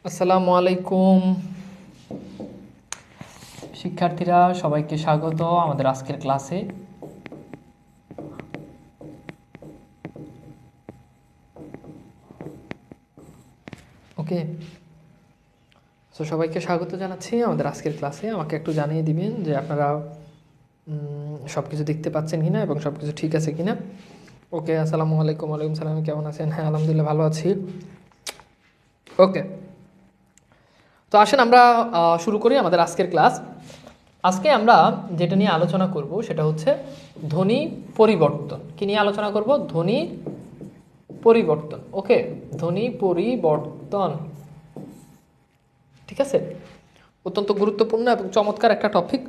আসসালামু আলাইকুম শিক্ষার্থীরা, সবাইকে স্বাগত আমাদের আজকের ক্লাসে। ওকে, তো সবাইকে স্বাগত জানাচ্ছি আমাদের আজকের ক্লাসে। আমাকে একটু জানিয়ে দিবেন যে আপনারা সব কিছু দেখতে পাচ্ছেন কিনা এবং সব কিছু ঠিক আছে কিনা। ওকে, আসসালামু আলাইকুম। ওয়ালাইকুম সালাম, কেমন আছেন? হ্যাঁ, আলহামদুলিল্লাহ ভালো আছি। ওকে, তো আসেন আমরা শুরু করি আমাদের আজকের ক্লাস। আজকে আমরা যেটা নিয়ে আলোচনা করব সেটা হচ্ছে ধ্বনি পরিবর্তন। কি নিয়ে আলোচনা করব? ধ্বনি পরিবর্তন। ওকে, ধ্বনি পরিবর্তন, ঠিক আছে। অত্যন্ত গুরুত্বপূর্ণ এবং চমৎকার একটা টপিক।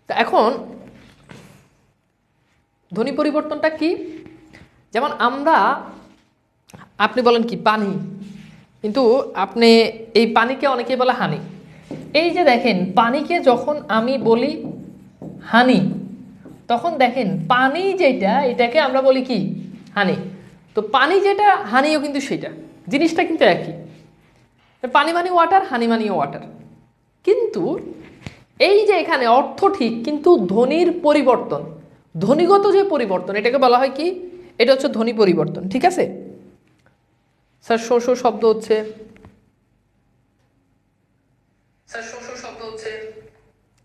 তা এখন ধ্বনি পরিবর্তনটা কি? যেমন আপনি বলেন কি পানি, কিন্তু আপনি এই পানিকে অনেকেই বলে হানি। এই যে দেখেন, পানিকে যখন আমি বলি হানি, তখন দেখেন পানি যেটা, এটাকে আমরা বলি কি? হানি। তো পানি যেটা, হানিও কিন্তু সেটা, জিনিসটা কিন্তু একই। পানি মানে ওয়াটার, হানি মানে ওয়াটার। কিন্তু এই যে এখানে অর্থ ঠিক, কিন্তু ধ্বনির পরিবর্তন, ধ্বনিগত যে পরিবর্তন, এটাকে বলা হয় কি? এটা হচ্ছে ধ্বনি পরিবর্তন, ঠিক আছে। স্যার শো শো শব্দ হচ্ছে,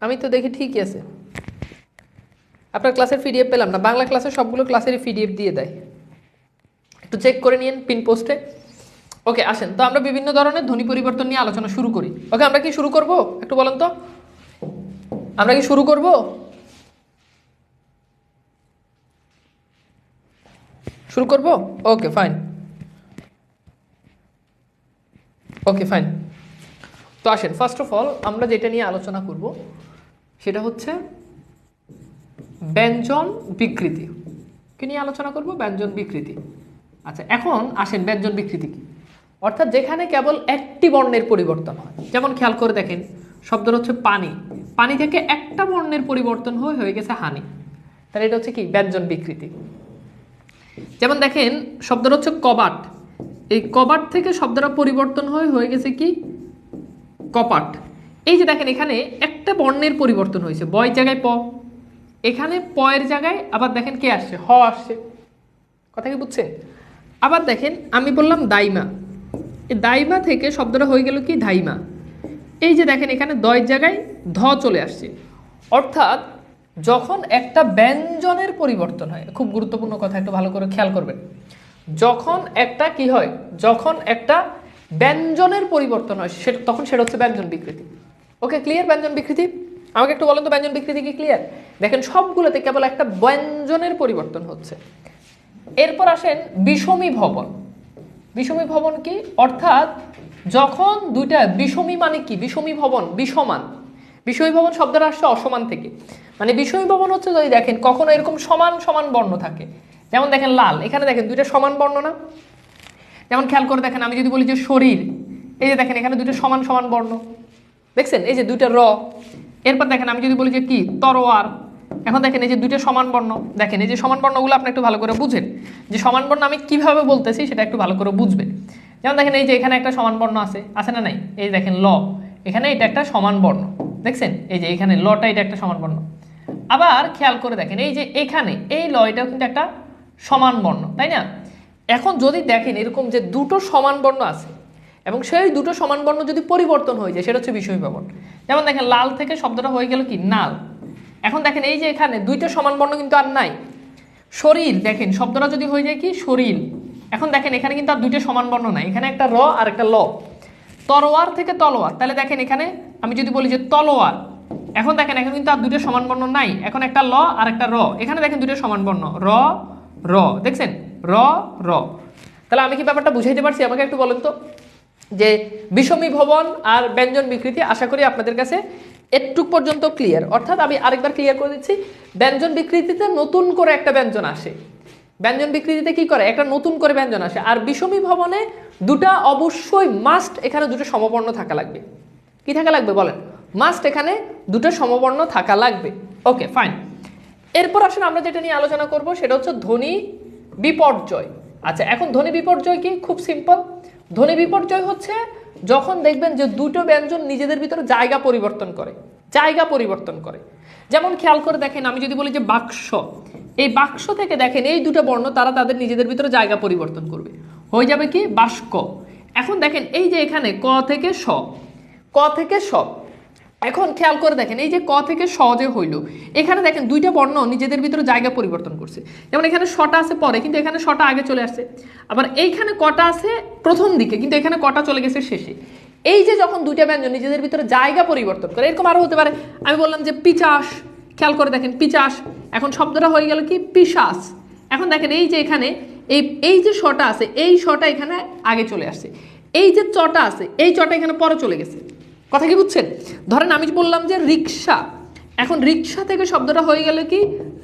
আমি তো দেখি ঠিকই আছে। আপনার ক্লাসের পিডিএফ পেলাম না। বাংলা ক্লাসে সবগুলো ক্লাসেরই পিডিএফ দিয়ে দেয়, একটু চেক করে নিন পিন পোস্টে। ওকে, আসেন তো আমরা বিভিন্ন ধরনের ধ্বনি পরিবর্তন নিয়ে আলোচনা শুরু করি। ওকে, আমরা কি শুরু করব? একটু বলেন তো, আমরা কি শুরু করব? শুরু করব? Okay fine, okay fine. তো আসেন, ফার্স্ট অফ অল আমরা যেটা নিয়ে আলোচনা করব সেটা হচ্ছে ব্যঞ্জন বিকৃতি। কি নিয়ে আলোচনা করব? ব্যঞ্জন বিকৃতি। আচ্ছা, এখন আসেন ব্যঞ্জন বিকৃতি কি? অর্থাৎ যেখানে কেবল একটি বর্ণের পরিবর্তন হয়। যেমন খেয়াল করে দেখেন, শব্দটা হচ্ছে পানি, পানি থেকে একটা বর্ণের পরিবর্তন হয়ে গেছে হানি, তাহলে এটা হচ্ছে কি? ব্যঞ্জন বিকৃতি। যেমন দেখেন, শব্দটা হচ্ছে কবাট, এই কবাট থেকে শব্দটা পরিবর্তন হয়ে গেছে কি? কপাট। এই যে দেখেন, এখানে একটা বর্ণের পরিবর্তন হয়েছে, বয় জায়গায় প, এখানে প এর জায়গায় আবার দেখেন কে আসছে? হ আসছে। কথা কি বুঝছেন? আবার দেখেন, আমি বললাম দাইমা, এই দাইমা থেকে শব্দটা হয়ে গেল কি? ধাইমা। এই যে দেখেন, এখানে দয়ের জায়গায় ধ চলে আসছে। অর্থাৎ যখন একটা ব্যঞ্জনের পরিবর্তন হয়, খুব গুরুত্বপূর্ণ কথা, একটু ভালো করে খেয়াল করবেন। যখন একটা কি হয়? যখন একটা ব্যঞ্জনের পরিবর্তন হয়, সেটা তখন সেটা হচ্ছে ব্যঞ্জন বিকৃতি। ওকে, ক্লিয়ার? ব্যঞ্জন বিকৃতি আমাকে একটু বলেন তো, ব্যঞ্জন বিকৃতি কি ক্লিয়ার? দেখেন সবগুলোতে কেবল একটা ব্যঞ্জনের পরিবর্তন হচ্ছে। এরপর আসেন বিষমী ভবন। বিষমী ভবন কি? অর্থাৎ যখন দুইটা বিষমী, মানে কি? বিষমী ভবন বিষমান। বিষমী ভবন শব্দটা আসছে অসমান থেকে, মানে বিষমী ভবন হচ্ছে যদি দেখেন কখনো এরকম সমান সমান বর্ণ থাকে। যেমন দেখেন লাল, এখানে দেখেন দুইটা সমান বর্ণ না? যেমন খেয়াল করে দেখেন, আমি যদি বলি যে শরীর, এই যে দেখেন এখানে দুইটা সমান সমান বর্ণ, দেখছেন? এই যে দুইটা র। এরপর দেখেন, আমি যদি বলি যে কি? তরোয়ার, এখন দেখেন এই যে দুইটা সমান বর্ণ। দেখেন এই যে সমান বর্ণগুলো আপনি একটু ভালো করে বুঝেন, যে সমান বর্ণ আমি কিভাবে বলতেছি সেটা একটু ভালো করে বুঝবেন। যেমন দেখেন এই যে এখানে একটা সমান বর্ণ আছে না নাই? এই দেখেন ল, এখানে এটা একটা সমান বর্ণ, দেখছেন? এই যে এখানে লটা, এটা একটা সমান বর্ণ। আবার খেয়াল করে দেখেন, এই যে এখানে এই ল, এটাও কিন্তু একটা সমান বর্ণ, তাই না? এখন যদি দেখেন এরকম যে দুটো সমান বর্ণ আছে এবং সেই দুটো সমান বর্ণ যদি পরিবর্তন হয়ে যায়, সেটা হচ্ছে বিষমী ভবন। যেমন দেখেন লাল থেকে শব্দটা হয়ে গেল কি? নাল। এখন দেখেন এই যে এখানে দুইটা সমান বর্ণ কিন্তু আর নাই। শরীর, দেখেন শব্দটা যদি হয়ে যায় কি? শরীর। এখন দেখেন এখানে কিন্তু আর দুইটা সমান বর্ণ নাই, এখানে একটা র আর একটা ল। তরোয়ার থেকে তলোয়ার, তাহলে দেখেন এখানে আমি যদি বলি যে তলোয়ার, এখন দেখেন এখন কিন্তু আর দুইটা সমান বর্ণ নাই, এখন একটা ল আর একটা র, এখানে দেখেন দুইটা সমান বর্ণ, র র, দেখছেন? র র। তাহলে আমি কি ব্যাপারটা বুঝাইতে পারছি? আমাকে একটু বলেন তো, যে বিষমী ভবন আর ব্যঞ্জন বিকৃতি, আশা করি আপনাদের কাছে এটুক পর্যন্ত ক্লিয়ার। অর্থাৎ আমি আরেকবার ক্লিয়ার করে দিচ্ছি, ব্যঞ্জন বিকৃতিতে নতুন করে একটা ব্যঞ্জন আসে। ব্যঞ্জন বিকৃতিতে কি করে? একটা নতুন করে ব্যঞ্জন আসে। আর বিষমী ভবনে দুটা অবশ্যই মাস্ট, এখানে দুটো সমবর্ণ থাকা লাগবে। কি থাকা লাগবে বলেন? মাস্ট, এখানে দুটো সমবর্ণ থাকা লাগবে। Okay fine. এরপর আসলে আমরা যেটা নিয়ে আলোচনা করব সেটা হচ্ছে ধ্বনি বিপর্যয়। আচ্ছা, এখন ধ্বনি বিপর্যয় কি? খুব সিম্পল। ধ্বনি বিপর্যয় হচ্ছে যখন দেখবেন যে দুটো ব্যঞ্জন নিজেদের ভিতরে জায়গা পরিবর্তন করে, জায়গা পরিবর্তন করে। যেমন খেয়াল করে দেখেন, আমি যদি বলি যে বাক্স, এই বাক্স থেকে দেখেন এই দুটো বর্ণ তারা তাদের নিজেদের ভিতরে জায়গা পরিবর্তন করবে, হয়ে যাবে কি বাস্ক। এখন দেখেন এই যে এখানে ক থেকে স, ক থেকে স, এখন খেয়াল করে দেখেন এই যে ক থেকে স যে হইল, এখানে দেখেন দুইটা বর্ণ নিজেদের ভিতরে জায়গা পরিবর্তন করছে। যেমন এখানে সটা আছে পরে, কিন্তু এখানে সটা আগে চলে আসছে। আবার এইখানে কটা আছে প্রথম দিকে, কিন্তু এখানে কটা চলে গেছে শেষে। এই যে যখন দুইটা ব্যঞ্জন নিজেদের ভিতরে জায়গা পরিবর্তন করে, এরকম আরো হতে পারে। আমি বললাম যে পিচাস, খেয়াল করে দেখেন পিচাস, এখন শব্দটা হয়ে গেল কি পিশাস। এখন দেখেন এই যে এখানে এই যে শটা আছে, এই শটা এখানে আগে চলে আসছে, এই যে চটা আছে এই চটা এখানে পরে চলে গেছে। কথা কি বুঝছেন? ধরেন আমি বললাম যে রিক্সা, এখন রিক্সা থেকে শব্দটা হয়ে গেল কি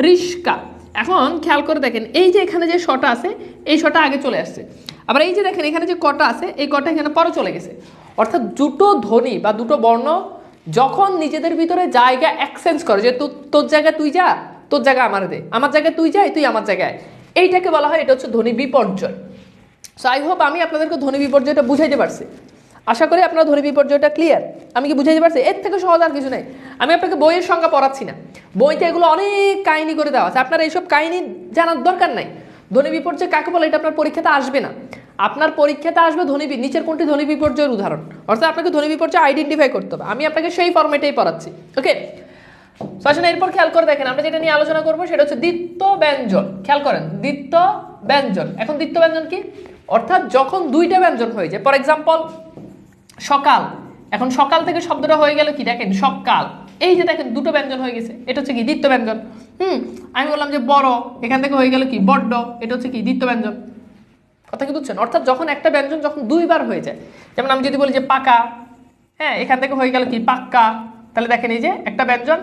রিস্কা। এখন খেয়াল করে দেখেন এই যে এখানে যে শটা আছে এই শটা আগে চলে আসছে, আবার এই যে দেখেন এখানে যে কটা আছে এই কটা এখানে পরে চলে গেছে। অর্থাৎ দুটো ধ্বনি বা দুটো বর্ণ যখন নিজেদের ভিতরে জায়গা এক্সচেঞ্জ করে, যে তোর জায়গায় তুই যা, তোর জায়গায় আমার দে, আমার জায়গায় তুই যাই, তুই আমার জায়গায়, এইটাকে বলা হয়, এটা হচ্ছে ধ্বনি বিপর্যয়। সো আই হোপ আমি আপনাদেরকে ধ্বনি বিপর্যয়টা বুঝাইতে পারছি। আশা করি আপনার ধ্বনি বিপর্যয়টা ক্লিয়ার। আমি কি বুঝাইতে পারছি? এর থেকে সহজ আর কিছু নেই। আমি আপনাকে বইয়ের সংজ্ঞা পড়াচ্ছি না, বইতে এগুলো অনেক কাহিনী করে দেওয়া আছে, আপনার এইসব কাহিনী জানার দরকার নাই। ধ্বনি বিপর্যয় কাকে বলে এটা আপনার পরীক্ষাতে আসবে না। আপনার পরীক্ষাতে আসবে নিচের কোনটি ধ্বনি বিপর্যয়ের উদাহরণ, অর্থাৎ আপনাকে ধ্বনি বিপর্যয় আইডেন্টিফাই করতে হবে। আমি আপনাকে সেই ফরম্যাটেই পড়াচ্ছি। ওকে, আসলে এরপর খেয়াল করে দেখেন আমরা যেটা নিয়ে আলোচনা করবো সেটা হচ্ছে দ্বিত্ব ব্যঞ্জন। খেয়াল করেন দ্বিত্ব ব্যঞ্জন। এখন দ্বিত্ব ব্যঞ্জন কি? অর্থাৎ যখন দুইটা ব্যঞ্জন হয়ে যায়, ফর এক্সাম্পল সকাল, এখন সকাল থেকে শব্দটা হয়ে গেল কি দেখেন সকাল, এই যে দেখেন দুটো ব্যঞ্জন হয়ে গেছে, এটা হচ্ছে কি দ্বিত্ব ব্যঞ্জন। আমি বললাম যে বড়, এখান থেকে হয়ে গেল কি বড্ড, এটা হচ্ছে কি দ্বিত্ব ব্যঞ্জন। কথা কি বুঝছেন? অর্থাৎ যখন একটা ব্যঞ্জন যখন দুইবার হয়ে যায়, যেমন আমি যদি বলি যে পাকা, হ্যাঁ এখান থেকে হয়ে গেল কি পাক্কা, তাহলে দেখেন এই যে একটা ব্যঞ্জন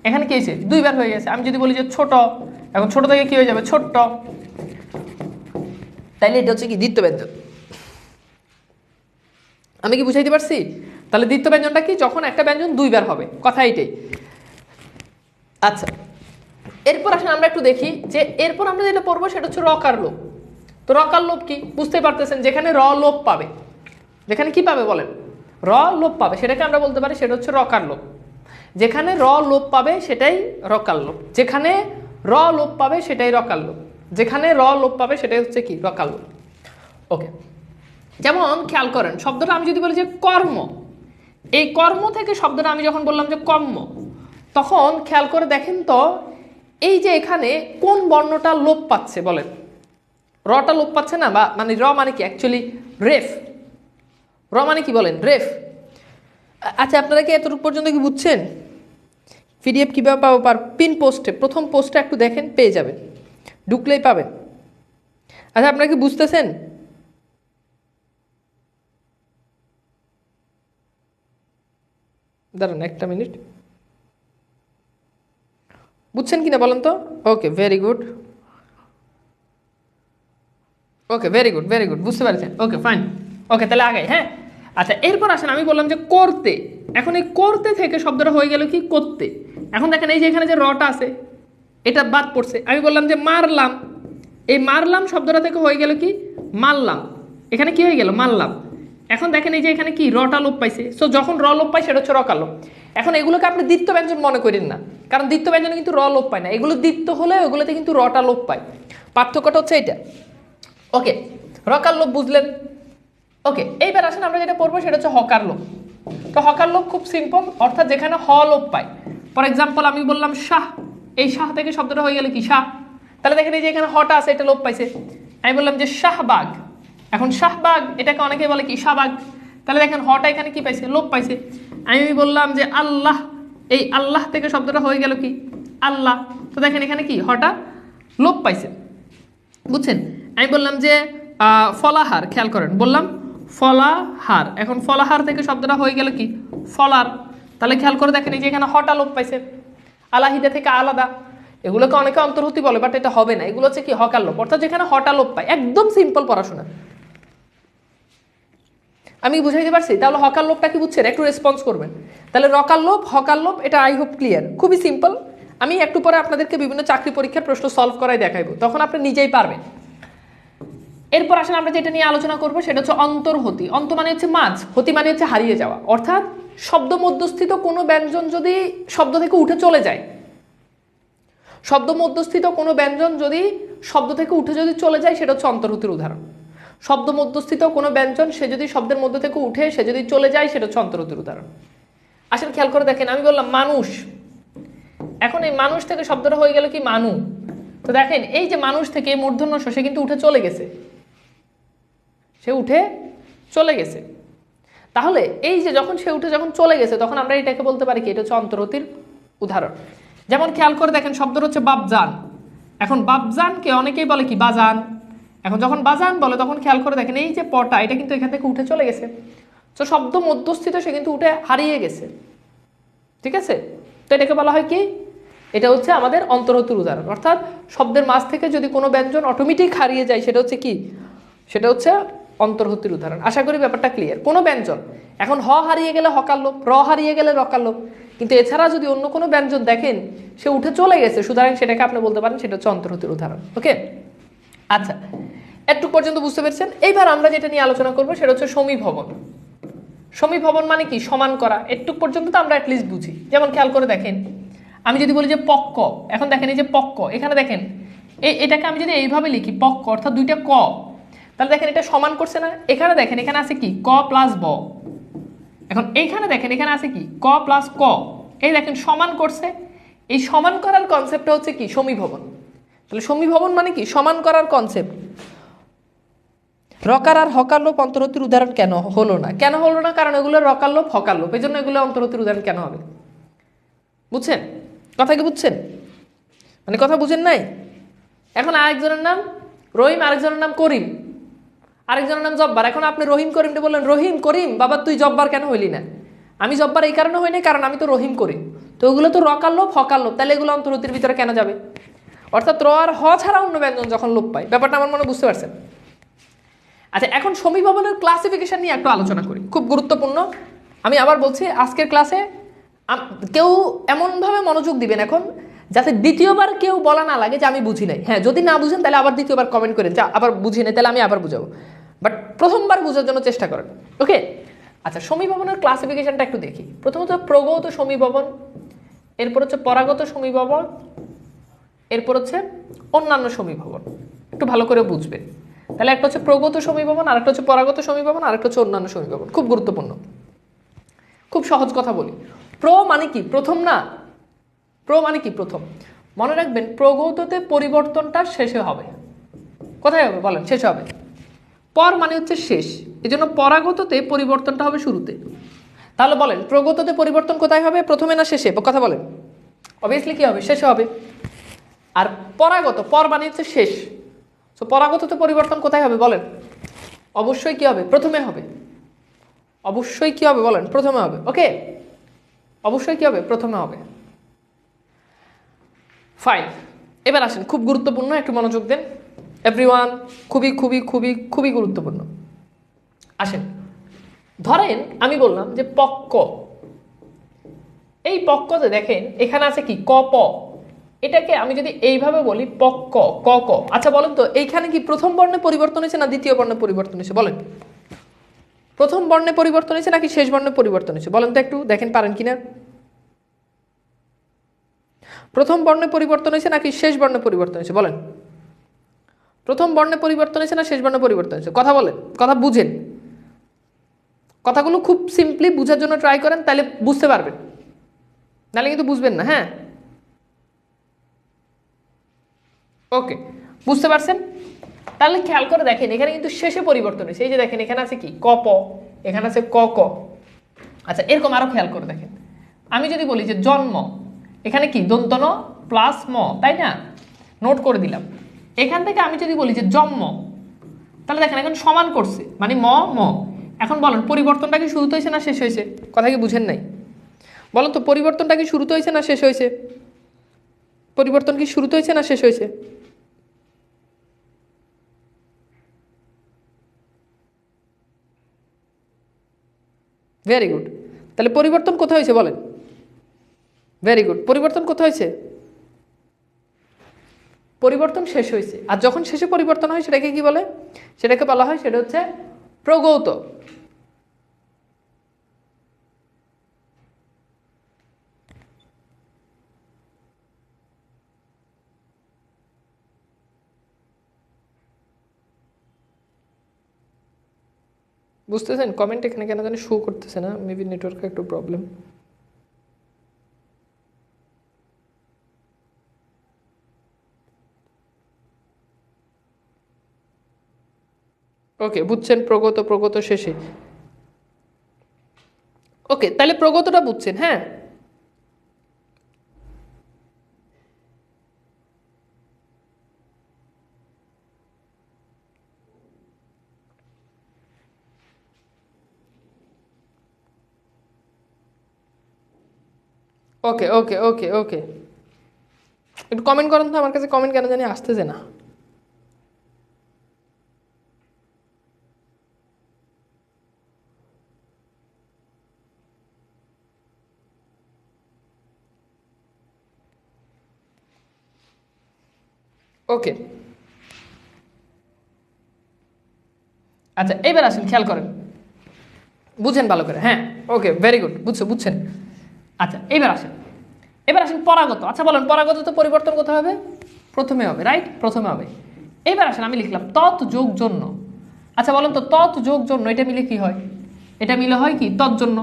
এখানে কি হয়েছে দুইবার হয়ে গেছে। আমি যদি বলি যে ছোট, এখন ছোট থেকে কি হয়ে যাবে ছোট্ট, তাইলে এটা হচ্ছে কি দ্বিত্ব ব্যঞ্জন। আমি কি বুঝাইতে পারছি? তাহলে দ্বিত্ব ব্যঞ্জনটা কি? যখন একটা ব্যঞ্জন দুইবার হবে, কথা এইটাই। আচ্ছা, এরপর আসলে আমরা একটু দেখি যে এরপর আমরা যেটা পড়বো সেটা হচ্ছে রকার লোপ। তো রকার লোপ কি বুঝতে পারতেছেন? যেখানে র লোপ পাবে, যেখানে কি পাবে বলেন র লোপ পাবে, সেটাকে আমরা বলতে পারি সেটা হচ্ছে রকার লোপ। যেখানে র লোপ পাবে সেটাই রকার লোপ, যেখানে র লোপ পাবে সেটাই রকার লোপ, যেখানে র লোপ পাবে সেটাই হচ্ছে কি রকার লোপ। ওকে, যেমন খেয়াল করেন শব্দটা আমি যদি বলি যে কর্ম, এই কর্ম থেকে শব্দটা আমি যখন বললাম যে কর্ম, তখন খেয়াল করে দেখেন তো এই যে এখানে কোন বর্ণটা লোপ পাচ্ছে বলেন? রটা লোপ পাচ্ছে না, বা মানে র মানে কি অ্যাকচুয়ালি রেফ, র মানে কি বলেন রেফ। আচ্ছা, আপনারা কি এতটুকু পর্যন্ত কি বুঝছেন? পিডিএফ কীভাবে পাবো? পিন পোস্টে, প্রথম পোস্টে একটু দেখেন, পেয়ে যাবেন, ঢুকলেই পাবেন। আচ্ছা, আপনারা কি বুঝতেছেন? দাঁড়ান একটা মিনিট, বুঝছেন কিনা বলেন তো? Okay, very good, okay very good very good, বুঝতে পারছেন? ওকে ফাইন, ওকে তাহলে আগে। হ্যাঁ আচ্ছা, এরপর আসেন আমি বললাম যে করতে, এখন এই করতে থেকে শব্দটা হয়ে গেল কি করতে। এখন দেখেন এই যে এখানে যে রটা আছে এটা বাদ পড়ছে। আমি বললাম যে মারলাম, এই মারলাম শব্দটা থেকে হয়ে গেল কি মারলাম, এখানে কি হয়ে গেল মারলাম। এখন দেখেন এই যে এখানে কি রটা লোপ পাইছে, সো যখন র লোপ পাই সেটা হচ্ছে রকার লোপ। এখন এগুলোকে আপনি দ্বিত্ব ব্যঞ্জন মনে করেন না, কারণ দ্বিত্ব ব্যঞ্জনে কিন্তু র লোপ পায় না, এগুলো দ্বিত্ব হলে ওগুলোতে কিন্তু রটা লোপ পায়, পার্থক্যটা হচ্ছে এটা। ওকে, রকার লোপ বুঝলেন? ওকে, এইবার আসেন আমরা যেটা পড়বো সেটা হচ্ছে হকার লোপ। তো হকার লোপ খুব সিম্পল, অর্থাৎ যেখানে হ লোপ পায়। ফর এক্সাম্পল আমি বললাম শাহ, এই শাহ থেকে শব্দটা হয়ে গেল কি শাহ, তাহলে দেখেন এই যে এখানে হটা আছে এটা লোপ পাইছে। আমি বললাম যে শাহবাগ, এখন শাহবাগ এটাকে অনেকে বলে কি শাহবাগ, তাহলে দেখেন হটা এখানে কি পাইছে লোপ পাইছে। আমি বললাম যে আল্লাহ, এই আল্লাহ থেকে শব্দটা হয়ে গেল কি আল্লাহ, তো দেখেন এখানে কি হটা লোপ পাইছে, বুঝছেন? আমি বললাম যে ফলাহার, খেয়াল করেন বললাম ফলাহার, এখন ফলাহার থেকে শব্দটা হয়ে গেল কি ফলার, তাহলে খেয়াল করে দেখেন এই যে এখানে হটা লোপ পাইছে। আলাহিদা থেকে আলাদা, এগুলোকে অনেকে অন্তর্ভুক্তি বলে, বাট এটা হবে না, এগুলো হচ্ছে কি হকার লোপ, অর্থাৎ যেখানে হটা লোপ পায়। একদম সিম্পল পড়াশোনা, আমি বুঝাইতে পারছি? তাহলে হকার লোপটা কি বুঝছেন? একটু রেসপন্স করবেন। তাহলে রকার লোপ, হকার লোপ, এটা আই হোপ ক্লিয়ার, খুবই সিম্পল। আমি একটু পরে আপনাদেরকে বিভিন্ন চাকরি পরীক্ষার প্রশ্ন সলভ করাই দেখাইবো, তখন আপনি নিজেই পারবেন। এরপর আসলে আমরা যেটা নিয়ে আলোচনা করবো সেটা হচ্ছে অন্তর্হতি। অন্ত মানে হচ্ছে মাঝ, হতি মানে হচ্ছে হারিয়ে যাওয়া। অর্থাৎ শব্দ মধ্যস্থিত কোনো ব্যঞ্জন যদি শব্দ থেকে উঠে চলে যায়, শব্দ মধ্যস্থিত কোনো ব্যঞ্জন যদি শব্দ থেকে উঠে যদি চলে যায়, সেটা হচ্ছে অন্তর্হতির উদাহরণ। শব্দ মধ্যস্থিত কোনো ব্যঞ্জন সে যদি শব্দের মধ্য থেকে উঠে সে যদি চলে যায়, সেটা হচ্ছে অন্তর্হতির উদাহরণ। আসলে খেয়াল করে দেখেন, আমি বললাম মানুষ, এখন এই মানুষ থেকে শব্দটা হয়ে গেল কি মানু। তো দেখেন এই যে মানুষ থেকে মূর্ধন্য ষ, সে কিন্তু উঠে চলে গেছে, সে উঠে চলে গেছে। তাহলে এই যে যখন সে উঠে যখন চলে গেছে, তখন আমরা এটাকে বলতে পারি কি, এটা হচ্ছে অন্তর্হতির উদাহরণ। যেমন খেয়াল করে দেখেন, শব্দটা হচ্ছে বাপজান। এখন বাপজানকে অনেকেই বলে কি বাজান। এখন যখন বাজান বলে তখন খেয়াল করে দেখেন এই যে পটা, এটা কিন্তু এখান থেকে উঠে চলে গেছে। তো শব্দ মধ্যস্থিত সে কিন্তু উঠে হারিয়ে গেছে, ঠিক আছে। তো এটাকে বলা হয় কি, এটা হচ্ছে আমাদের অন্তর্হতির উদাহরণ। অর্থাৎ শব্দের মাঝ থেকে যদি কোনো ব্যঞ্জন অটোমেটিক হারিয়ে যায়, সেটা হচ্ছে কি, সেটা হচ্ছে অন্তর্হতির উদাহরণ। আশা করি ব্যাপারটা ক্লিয়ার। কোনো ব্যঞ্জন, এখন হ হারিয়ে গেলে হকার লোপ, র হারিয়ে গেলে রকার লোপ, কিন্তু এছাড়া যদি অন্য কোনো ব্যঞ্জন দেখেন সে উঠে চলে গেছে, সুতরাং সেটাকে আপনি বলতে পারেন সেটা হচ্ছে অন্তর্হতির উদাহরণ। ওকে, আচ্ছা, একটু পর্যন্ত বুঝতে পেরেছেন। এইবার আমরা যেটা নিয়ে আলোচনা করবো সেটা হচ্ছে সমীভবন। সমীভবন মানে কি, সমান করা। একটু পর্যন্ত তো আমরা অ্যাটলিস্ট বুঝি। যেমন খেয়াল করে দেখেন, আমি যদি বলি যে পক্ক, এখন দেখেন এই যে পক্ক, এখানে দেখেন এটাকে আমি যদি এইভাবে লিখি পক্ক, অর্থাৎ দুইটা ক, তাহলে দেখেন এটা সমান করছে না। এখানে দেখেন এখানে আছে কি ক প্লাস ব, এখন এইখানে দেখেন এখানে আছে কি ক প্লাস ক, এই দেখেন সমান করছে। এই সমান করার কনসেপ্টটা হচ্ছে কি, সমীভবন। তাহলে সমীভবন মানে কি, সমান করার কনসেপ্ট। রকার আর হকার লোপ অন্তর্হতির উদাহরণ কেন হলো না? কেন হলো না? কারণ এগুলো রকার লোপ হকার লোপ, এই জন্য এগুলো অন্তর্হতির উদাহরণ কেন হবে? বুঝছেন কথা কি? বুঝছেন মানে কথা বুঝেন নাই? এখন আরেকজনের নাম রহিম, আরেকজনের নাম করিম, আরেকজনের নাম জব্বার। এখন আপনি রহিম করিমটা বললেন, রহিম করিম, বাবা তুই জব্বার কেন হইলি না? আমি জব্বার এই কারণে হই নাই, কারণ আমি তো রহিম করিম। তো ওগুলো তো রকার লোপ হকার লোপ, তাহলে এগুলো অন্তর্হতির ভিতরে কেন যাবে? অর্থাৎ র আর হ ছাড়া অন্য ব্যঞ্জন যখন লোপ পায়, ব্যাপারটা আমার মনে বুঝতে পারছেন? আচ্ছা, এখন সমীভবনের ক্লাসিফিকেশন নিয়ে একটু আলোচনা করি, খুব গুরুত্বপূর্ণ। আমি আবার বলছি, আজকের ক্লাসে কেউ এমনভাবে মনোযোগ দিবেন এখন, যাতে দ্বিতীয়বার কেউ বলা না লাগে যে আমি বুঝি নাই। হ্যাঁ, যদি না বুঝেন তাহলে আবার দ্বিতীয়বার কমেন্ট করেন যে আবার বুঝি নাই, তাহলে আমি আবার বুঝাবো, বাট প্রথমবার বোঝার জন্য চেষ্টা করেন। ওকে, আচ্ছা, সমীভবনের ক্লাসিফিকেশনটা একটু দেখি। প্রথমত প্রগত সমীভবন, এরপর হচ্ছে পরাগত সমীভবন, এরপর হচ্ছে অন্যান্য সমীভবন। একটু ভালো করে বুঝবেন। তাহলে একটা হচ্ছে প্রগত সমীভবন, আরেকটা হচ্ছে পরাগত সমীভবন, আরেকটা হচ্ছে অন্যান্য সমীভবন। খুব গুরুত্বপূর্ণ, খুব সহজ কথা বলি। প্র মানে কি, প্রথম না? প্র মানে কি, প্রথম। মনে রাখবেন, প্রগততে পরিবর্তনটা শেষে হবে। কোথায় হবে বলেন? শেষে হবে। পর মানে হচ্ছে শেষ, এই জন্য পরাগততে পরিবর্তনটা হবে শুরুতে। তাহলে বলেন, প্রগততে পরিবর্তন কোথায় হবে, প্রথমে না শেষে? কথা বলেন। অবভিয়াসলি কি হবে, শেষে হবে। আর পরাগত, পর মানে হচ্ছে শেষ, তো পরাগততে পরিবর্তন কোথায় হবে বলেন? অবশ্যই কি হবে, প্রথমে হবে। অবশ্যই কি হবে বলেন? প্রথমে হবে। ওকে, অবশ্যই কি হবে, প্রথমে হবে। ফাইন, এবার আসেন, খুব গুরুত্বপূর্ণ, একটু মনোযোগ দেন এভরিওয়ান, খুবই খুবই খুবই খুবই গুরুত্বপূর্ণ। আসেন, ধরেন আমি বললাম যে পক্ক, এই পক্কতে দেখেন এখানে আছে কি ক প, এটাকে আমি যদি এইভাবে বলি পক্ক ক ক। আচ্ছা বলেন তো, এইখানে কি প্রথম বর্ণে পরিবর্তন হয়েছে না দ্বিতীয় বর্ণে পরিবর্তন হয়েছে বলেন? প্রথম বর্ণে পরিবর্তন হয়েছে নাকি শেষ বর্ণে পরিবর্তন হয়েছে বলেন তো, একটু দেখেন পারেন কিনা। প্রথম বর্ণে পরিবর্তন হয়েছে নাকি শেষ বর্ণে পরিবর্তন হয়েছে বলেন? প্রথম বর্ণে পরিবর্তন হয়েছে না শেষ বর্ণে পরিবর্তন হয়েছে? কথা বলেন, কথা বুঝেন। কথাগুলো খুব সিম্পলি বুঝার জন্য ট্রাই করেন, তাহলে বুঝতে পারবেন, নাহলে কিন্তু বুঝবেন না। হ্যাঁ, ওকে, বুঝতে পারছেন? তাহলে খেয়াল করে দেখেন, এখানে কিন্তু শেষে পরিবর্তন হয়েছে। এই যে দেখেন এখানে আছে কি ক প, এখানে আছে ক ক। আচ্ছা, এরকম আরো খেয়াল করে দেখেন, আমি যদি বলি যে জন্ম, এখানে কি দন্ত ন প্লাস ম, তাই না? নোট করে দিলাম। এখান থেকে আমি যদি বলি যে জন্ম, তাহলে দেখেন এখন সমান করছে, মানে ম ম। এখন বলেন, পরিবর্তনটা কি শুরুতে হয়েছে না শেষ হয়েছে? কথা কি বুঝেন নাই? বলেন তো, পরিবর্তনটা কি শুরুতে হয়েছে না শেষ হয়েছে? পরিবর্তন কি শুরুতে হয়েছে না শেষ হয়েছে? Very good. তাহলে পরিবর্তন কোথায় হয়েছে বলেন? ভেরি গুড, পরিবর্তন কোথায় হয়েছে? পরিবর্তন শেষ হয়েছে, আর যখন শেষে পরিবর্তন হয় সেটাকে কি বলে? সেটাকে বলা হয়, সেটা হচ্ছে প্রগত। বুঝতেছেন? কমেন্ট এখানে কেন জানি শো করতেছে না, মেবি নেটওয়ার্কের একটু প্রবলেম। ওকে, বুঝছেন প্রগত, প্রগত শেষে। ওকে, তাহলে প্রগতটা বুঝছেন, হ্যাঁ। ওকে ওকে ওকে ওকে, একটু কমেন্ট করেন তো, আমার কাছে কমেন্ট কেন জানি আসতেছে না। ওকে, আচ্ছা এবার আসেন, খেয়াল করেন, বুঝেন ভালো করে, হ্যাঁ। ওকে, ভেরি গুড, বুঝছেন। আচ্ছা এবার আসেন, এবার আসেন পরাগত। আচ্ছা বলেন, পরাগত তো পরিবর্তন কোথায় হবে? প্রথমে হবে, রাইট? প্রথমে হবে। এবার আসেন, আমি লিখলাম তৎ যোগ জন্য। আচ্ছা বলেন তো, তৎ যোগ জন্য এটা মিলে কি হয়? এটা মিলে হয় কি? তৎজন্য।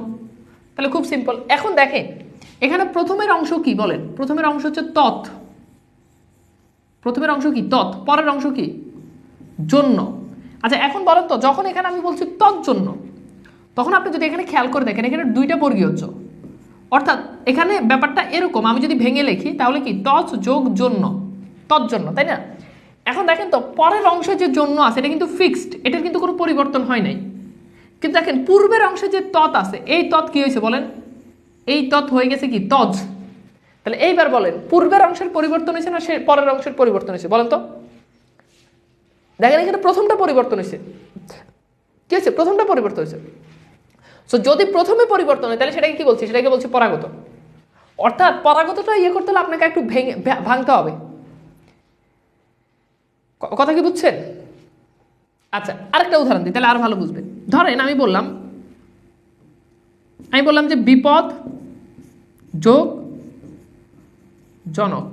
তাহলে খুব সিম্পল। এখন দেখেন এখানে প্রথমের অংশ কি বলেন? প্রথমের অংশ হচ্ছে তৎ। প্রথমের অংশ কি? তৎ। পরের অংশ কি? জন্য। আচ্ছা এখন বলেন তো, যখন এখানে আমি বলছি তৎজন্য, তখন আপনি যদি এখানে খেয়াল করে দেখেন, এখানে দুইটা বর্গীয় জ, অর্থাৎ এখানে ব্যাপারটা এরকম, আমি যদি ভেঙে লিখি তাহলে কি? তৎ যোগ জন্য, তৎজন্য, তাই না? এখন দেখেন তো, পরের অংশে যে জন্য আছে এটা কিন্তু ফিক্সড, এটার কিন্তু কোনো পরিবর্তন হয় নাই। কিন্তু দেখেন পূর্বের অংশে যে তৎ আছে, এই তৎ কি হয়েছে বলেন? এই তৎ হয়ে গেছে কি? তজ। তাহলে এইবার বলেন, পূর্বের অংশের পরিবর্তন হয়েছে না সে পরের অংশের পরিবর্তন হয়েছে? বলেন তো। দেখেন এখানে প্রথমটা পরিবর্তন হয়েছে। কি হয়েছে? প্রথমটা পরিবর্তন হয়েছে। সো যদি প্রথমে পরিবর্তন হয় তাহলে সেটাকে কি বলছি? সেটাকে বলছি পরাগত। অর্থাৎ পরাগতটা ইয়ে করতে হলে আপনাকে একটু ভাঙতে হবে। কথা কি বুঝছেন? আচ্ছা আরেকটা উদাহরণ দিই, তাহলে আর ভালো বুঝবেন। ধরেন আমি বললাম যে বিপদ যোগ জনক,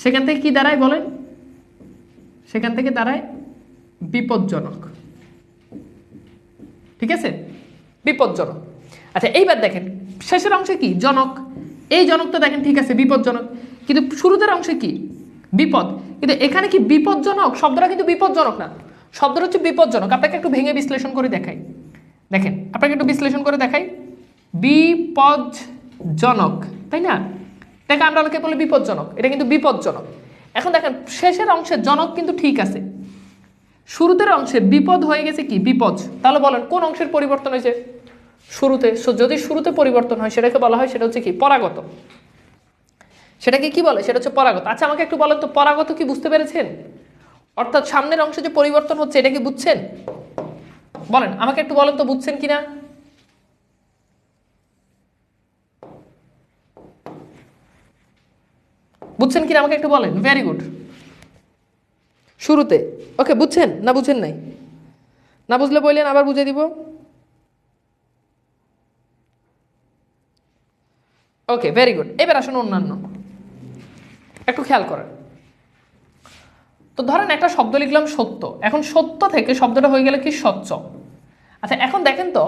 সেখান থেকে কি দাঁড়ায় বলেন? সেখান থেকে দাঁড়ায় বিপজ্জনক। ঠিক আছে, বিপজ্জনক। আচ্ছা এইবার দেখেন শেষের অংশে কি? জনক। এই জনকটা দেখেন ঠিক আছে, বিপজ্জনক। কিন্তু শুরুতের অংশে কি? বিপদ। কিন্তু এখানে কি বিপজ্জনক? শব্দটা কিন্তু বিপজ্জনক না, শব্দটা হচ্ছে বিপজ্জনক। আপনাকে একটু ভেঙে বিশ্লেষণ করে দেখাই। দেখেন আপনাকে একটু বিশ্লেষণ করে দেখাই। বিপজ্জনক, তাই না? দেখেন আমরা অনেকে বলি বিপজ্জনক, এটা কিন্তু বিপজ্জনক। এখন দেখেন শেষের অংশে জনক কিন্তু ঠিক আছে, শুরুতের অংশে বিপদ হয়ে গেছে কি? বিপদ। তাহলে বলেন কোন অংশের পরিবর্তন হয়েছে? শুরুতে। সো যদি শুরুতে পরিবর্তন হয় সেটাকে বলা হয়, সেটা হচ্ছে কি? পরাগত। সেটাকে কি বলে? সেটা হচ্ছে পরাগত। আচ্ছা আমাকে একটু বলেন তো, পরাগত কি বুঝতে পেরেছেন? অর্থাৎ সামনের অংশে যে পরিবর্তন হচ্ছে এটা কি বুঝছেন? বলেন আমাকে একটু বলেন তো, বুঝছেন কিনা? বুঝছেন কিনা আমাকে একটু বলেন। ভেরি গুড, শুরুতে। ওকে, বুঝছেন না বুঝেন নাই? না বুঝলে বললেন, আবার বুঝে দিব। ওকে, ভেরি গুড। এবার আসুন অন্যান্য, একটু খেয়াল করেন তো। ধরেন একটা শব্দ লিখলাম সত্য, এখন সত্য থেকে শব্দটা হয়ে গেল কি? স্বচ্ছ। আচ্ছা এখন দেখেন তো,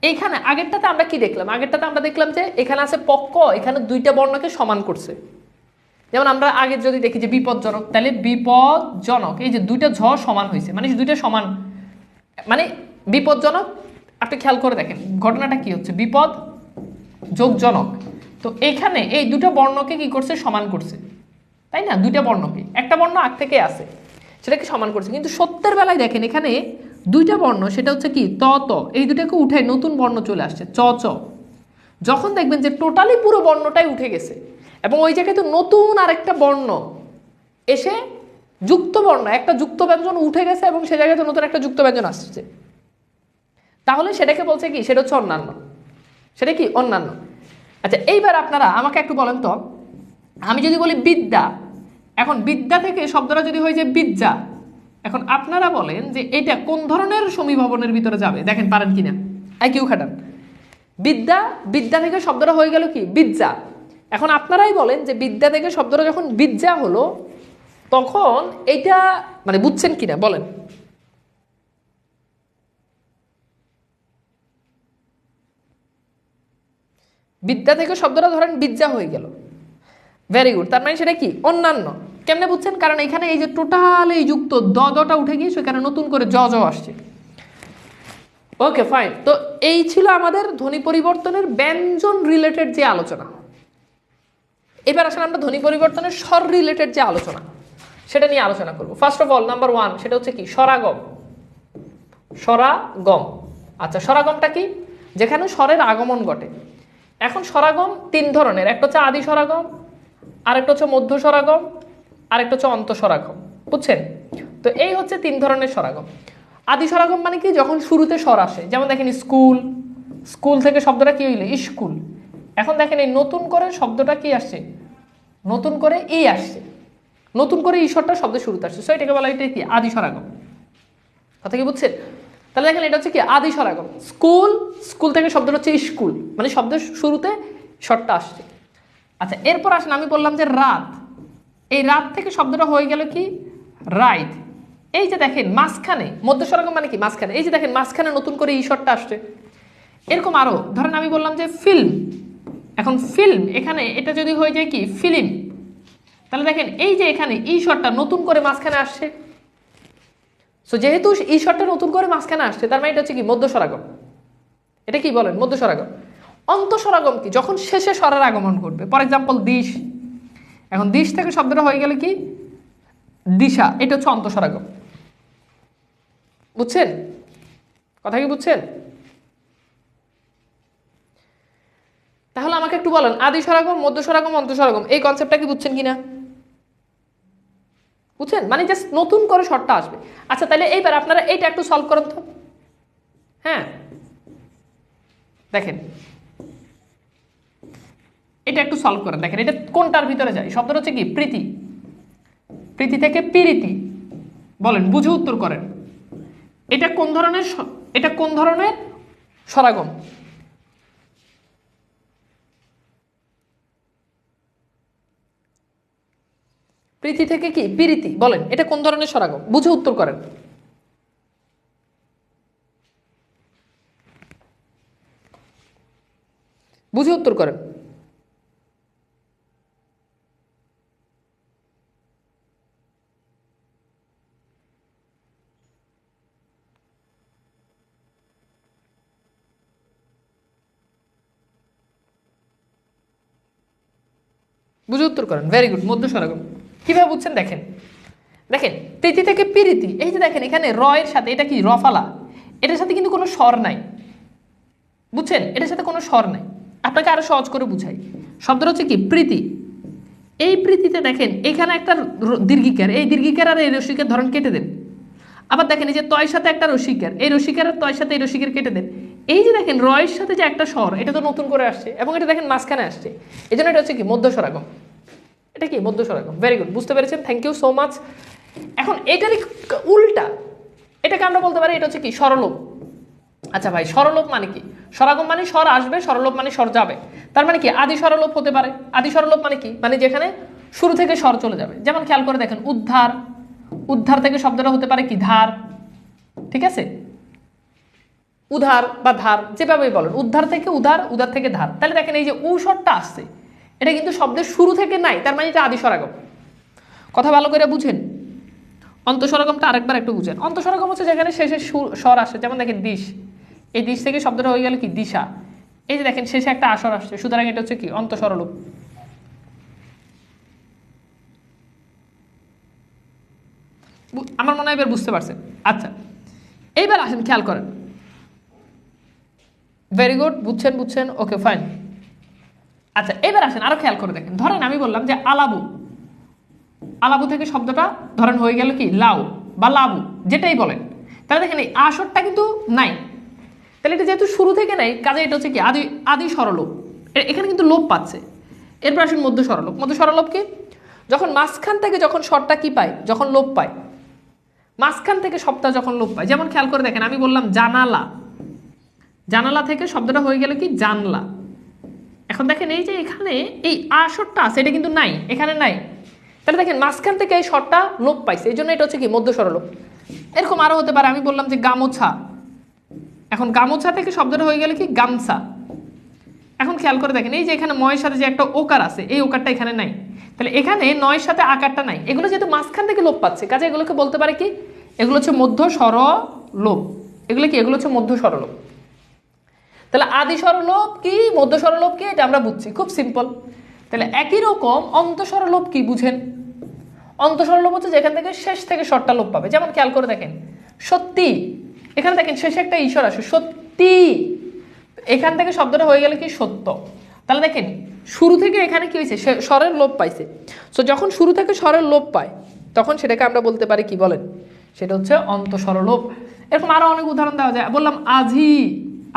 এইখানে আগেরটাতে আমরা কি দেখলাম? আগেরটাতে আমরা দেখলাম যে এখানে আছে পক্ষ, এখানে দুইটা বর্ণকে সমান করছে। যেমন আমরা আগে যদি দেখি যে বিপজ্জনক, তাহলে বিপজ্জনক, এই যে দুইটা ঝ সমান হয়েছে, মানে দুইটা সমান, মানে বিপজ্জনক। আপনি খেয়াল করে দেখেন ঘটনাটা কি হচ্ছে? বিপদ যোগ জনক, তো এখানে এই দুটো বর্ণকে কি করছে? সমান করছে, তাই না? দুইটা বর্ণকে, একটা বর্ণ আগ থেকে আছে সেটাকে সমান করছে। কিন্তু সত্যের বেলায় দেখেন এখানে দুইটা বর্ণ, সেটা হচ্ছে কি? ত ত, এই দুটাকে উঠে নতুন বর্ণ চলে আসছে চ চ। যখন দেখবেন যে টোটালি পুরো বর্ণটাই উঠে গেছে এবং ওই জায়গায় তো নতুন আরেকটা বর্ণ এসে যুক্ত বর্ণ, একটা যুক্ত ব্যঞ্জন উঠে গেছে এবং সে জায়গায় তো নতুন একটা যুক্ত ব্যঞ্জন আসছে, তাহলে সেটাকে বলছে কি? সেটা হচ্ছে অন্যান্য। সেটা কি? অন্যান্য। আচ্ছা এইবার আপনারা আমাকে একটু বলেন তো, আমি যদি বলি বিদ্যা, এখন বিদ্যা থেকে শব্দটা যদি হয়ে যায় বিদ্যা, এখন আপনারা বলেন যে এটা কোন ধরনের সমীভবনের ভিতরে যাবে, দেখেন পারেন কিনা, আইকিউ খাটান। বিদ্যা, বিদ্যা থেকে শব্দটা হয়ে গেল কি বিদ্যা। এখন আপনারাই বলেন যে বিদ্যা থেকে শব্দটা যখন বিদ্যা হলো তখন এইটা মানে বুঝছেন কিনা বলেন। বিদ্যা থেকে শব্দটা ধরেন বিদ্যা হয়ে গেল, ভেরি গুড। তার মানে সেটা কি অন্যান্য। কেমনে বুঝছেন? কারণ এখানে এই যে টোটাল এই যুক্ত দটা উঠে গিয়ে সেখানে নতুন করে জ আসছে। Okay fine. তো এই ছিল আমাদের ধ্বনি পরিবর্তনের ব্যঞ্জন রিলেটেড যে আলোচনা। এবার আসলে আমরা ধ্বনি পরিবর্তনের স্বর রিলেটেড যে আলোচনা সেটা নিয়ে আলোচনা করব। ফার্স্ট অফ অল নাম্বার 1 সেটা হচ্ছে কি স্বরাগম। স্বরাগম, আচ্ছা স্বরাগমটা কি? যেখানে স্বরের আগমন ঘটে। এখন স্বরাগম তিন ধরনের, একটা হচ্ছে আদি স্বরাগম, আরেকটা হচ্ছে মধ্য স্বরাগম, আরেকটা হচ্ছে অন্ত স্বরাগম, বুঝছেন? তো এই হচ্ছে তিন ধরনের স্বরাগম। আদি স্বরাগম মানে কি? যখন শুরুতে স্বর আসে, যেমন দেখেন স্কুল, স্কুল থেকে শব্দটা কি হইলো স্কুল। এখন দেখেন এই নতুন করে শব্দটা কি আসছে, নতুন করে ই আসছে, নতুন করে ঈশ্বরটা শব্দের শুরুতে আসছে, সো এটাকে বলা এটা কি আদি স্বরাগম। কথা কি বুঝছেন? তাহলে দেখেন এটা হচ্ছে কি আদি স্বরাগম। স্কুল, স্কুল থেকে শব্দটা হচ্ছে স্কুল, মানে শব্দের শুরুতে স্বরটা আসছে। আচ্ছা এরপর আসেন, আমি বললাম যে রাত, এই রাত থেকে শব্দটা হয়ে গেল কি রাইট। এই যে দেখেন মাঝখানে মধ্য স্বরাগম মানে কি মাঝখানে, এই যে দেখেন মাঝখানে নতুন করে ঈশ্বরটা আসছে। এরকম আরো ধরেন আমি বললাম যে ফিল্ম, এখন ফিল্ম এখানে এটা যদি হয়ে যায় কি ফিল্ম, তাহলে দেখেন এই যে এখানে ঈশ্বরটা নতুন করে মাঝখানে আসছে। সো যেহেতু ঈশ্বরটা নতুন করে মাঝখানে আসছে তার মানে এটা হচ্ছে কি মধ্য স্বরাগম। এটা কি বলেন মধ্য স্বরাগম। অন্ত স্বরাগম কি? যখন শেষে স্বরের আগমন ঘটবে। ফর এক্সাম্পল দিশ, এখন দিশ থেকে শব্দটা হয়ে গেল কি দিশা, এটা হচ্ছে অন্ত স্বরাগম। বুঝছেন কথা কি বুঝছেন? তাহলে আমাকে একটু বলেন আদি স্বরাগম, মধ্য স্বরাগম, অন্ত স্বরাগম এই কনসেপ্টটা কি বুঝছেন কিনা? বুঝছেন? মানে জাস্ট নতুন করে স্বরটা আসবে। আচ্ছা তাহলে এইবার আপনারা এইটা একটু সলভ করেন তো। হ্যাঁ দেখেন এটা একটু সলভ করেন, দেখেন এটা কোনটার ভিতরে যায়? শব্দটা হচ্ছে কি প্রীতি, প্রীতি থেকে পিরিতি। বলেন বুঝে উত্তর করেন। এটা কোন ধরনের, এটা কোন ধরনের স্বরাগম? প্রীতি থেকে কি পিরিতি, বলেন এটা কোন ধরনের স্বরাগম? বুঝে উত্তর করেন। বুঝে উত্তর করেন। বুঝে উত্তর করেন, ভেরি গুড। মধ্য স্বরাগম। কিভাবে বুঝছেন দেখেন, দেখেন প্রীতি থেকে পিরিতি, এই যে দেখেন এখানে র এর সাথে এটা কি রফালা, এটার সাথে কিন্তু কোনো স্বর নাই। বুঝছেন? এটার সাথে কোনো স্বর নাই। আপনাকে আরো সহজ করে বুঝাই, শব্দটা হচ্ছে কি প্রীতি। এই প্রীতিতে দেখেন এখানে একটা দীর্ঘিকার, এই দীর্ঘিকার আর এই রসিকার ধরন কেটে দেন। আবার দেখেন এই যে তয়ের সাথে একটা রসিকার, এই রসিকার আর তয়ের সাথে এই রসিকার কেটে দেন। এই যে দেখেন রয়ের সাথে যে একটা স্বর, এটা তো নতুন করে আসছে এবং এটা দেখেন মাঝখানে আসছে, এই জন্য এটা হচ্ছে কি মধ্য স্বরাগম। এটা কি মধ্য স্বরাগম। ভেরি গুড, বুঝতে পেরেছেন, থ্যাংক ইউ সো মাচ। এখন এটারই উল্টা, এটাকে আমরা বলতে পারি এটা হচ্ছে কি স্বরলোপ। আচ্ছা ভাই স্বরলোপ মানে কি? স্বরাগম মানে স্বর আসবে, স্বরলোপ মানে স্বর যাবে। তার মানে কি আদি স্বরলোপ হতে পারে। আদি স্বরলোপ মানে কি? মানে যেখানে শুরু থেকে স্বর চলে যাবে। যেমন খেয়াল করে দেখেন উদ্ধার, উদ্ধার থেকে শব্দটা হতে পারে কি ধার, ঠিক আছে? উধার বা ধার যেভাবেই বলেন, উদ্ধার থেকে উধার, উদার থেকে ধার। তাহলে দেখেন এই যে উ স্বরটা আসছে, এটা কিন্তু শব্দের শুরু থেকে নাই, তার মানে এটা আদি স্বরাগম। কথা ভালো করে বুঝেন। অন্ত স্বরাগমটা আরেকবার একটু বুঝেন। অন্ত স্বরাগম হচ্ছে যেখানে শেষে স্বর আসে, যেমন দেখেন দিশ, এই দিশ থেকে শব্দটা হয়ে গেল কি দিশা। এই যে দেখেন শেষে একটা আসর আসছে, সুতরাং এটা হচ্ছে কি অন্ত স্বরলোপ। আমার মনে হয় এবার বুঝতে পারছেন। আচ্ছা এইবার আসেন খেয়াল করেন, ভেরি গুড, বুঝছেন বুঝছেন, ওকে ফাইন। আচ্ছা এবার আসেন আরো খেয়াল করে দেখেন, ধরেন আমি বললাম যে আলাবু, আলাবু থেকে শব্দটা ধরেন হয়ে গেল কি লাউ বা লাবু, যেটাই বলেন। তাহলে দেখেন এই আসরটা কিন্তু নাই, তাহলে এটা যেহেতু শুরু থেকে নাই, কাজে এটা হচ্ছে কি আদি আদি স্বরলোপ। এখানে কিন্তু লোপ পাচ্ছে। এরপর আসেন মধ্য স্বরলোপ। মধ্য স্বরলোপ কি? যখন মাঝখান থেকে যখন স্বরটা কি পায়, যখন লোপ পায়, মাঝখান থেকে শব্দটা যখন লোপ পায়, যেমন খেয়াল করে দেখেন আমি বললাম জানালা, জানালা থেকে শব্দটা হয়ে গেল কি জানলা। এখন দেখেন এই যে এখানে এই আসরটা আছে, এটা কিন্তু নাই, এখানে নাই, তাহলে দেখেন মাঝখান থেকে এই স্বরটা লোপ পাইছে, এই জন্য এটা হচ্ছে কি মধ্য স্বরলোপ। এরকম আরো হতে পারে, আমি বললাম যে গামোছা, এখন গামোছা থেকে শব্দটা হয়ে গেল কি গামছা। এখন খেয়াল করে দেখেন এই যে এখানে ময়ের সাথে যে একটা ওকার আছে, এই ওকারটা এখানে নাই, তাহলে এখানে নয়ের সাথে আকারটা নাই, এগুলো যেহেতু মাঝখান থেকে লোপ পাচ্ছে, কাজে এগুলোকে বলতে পারে কি, এগুলো হচ্ছে মধ্য স্বরলোপ। এগুলো কি, এগুলো হচ্ছে মধ্য স্বরলোপ। তাহলে আদি স্বরলোপ কি, মধ্য স্বরলোপ কি, এটা আমরা বুঝছি, খুব সিম্পল। তাহলে একই রকম অন্তঃস্বরলোপ কি বুঝেন, অন্তঃস্বরলোপ হচ্ছে যেখান থেকে শেষ থেকে স্বরটা লোপ পাবে। যেমন খেয়াল করে দেখেন সত্যি, এখানে দেখেন শেষে একটা ঈশ্বর আসে সত্যি, এখান থেকে শব্দটা হয়ে গেলে কি সত্য। তাহলে দেখেন শুরু থেকে এখানে কি হয়েছে, স্বরের লোপ পাইছে। সো যখন শুরু থেকে স্বরের লোপ পায় তখন সেটাকে আমরা বলতে পারি কি বলেন, সেটা হচ্ছে অন্তঃস্বরলোপ। এরকম আরো অনেক উদাহরণ দেওয়া যায়। বললাম আজি,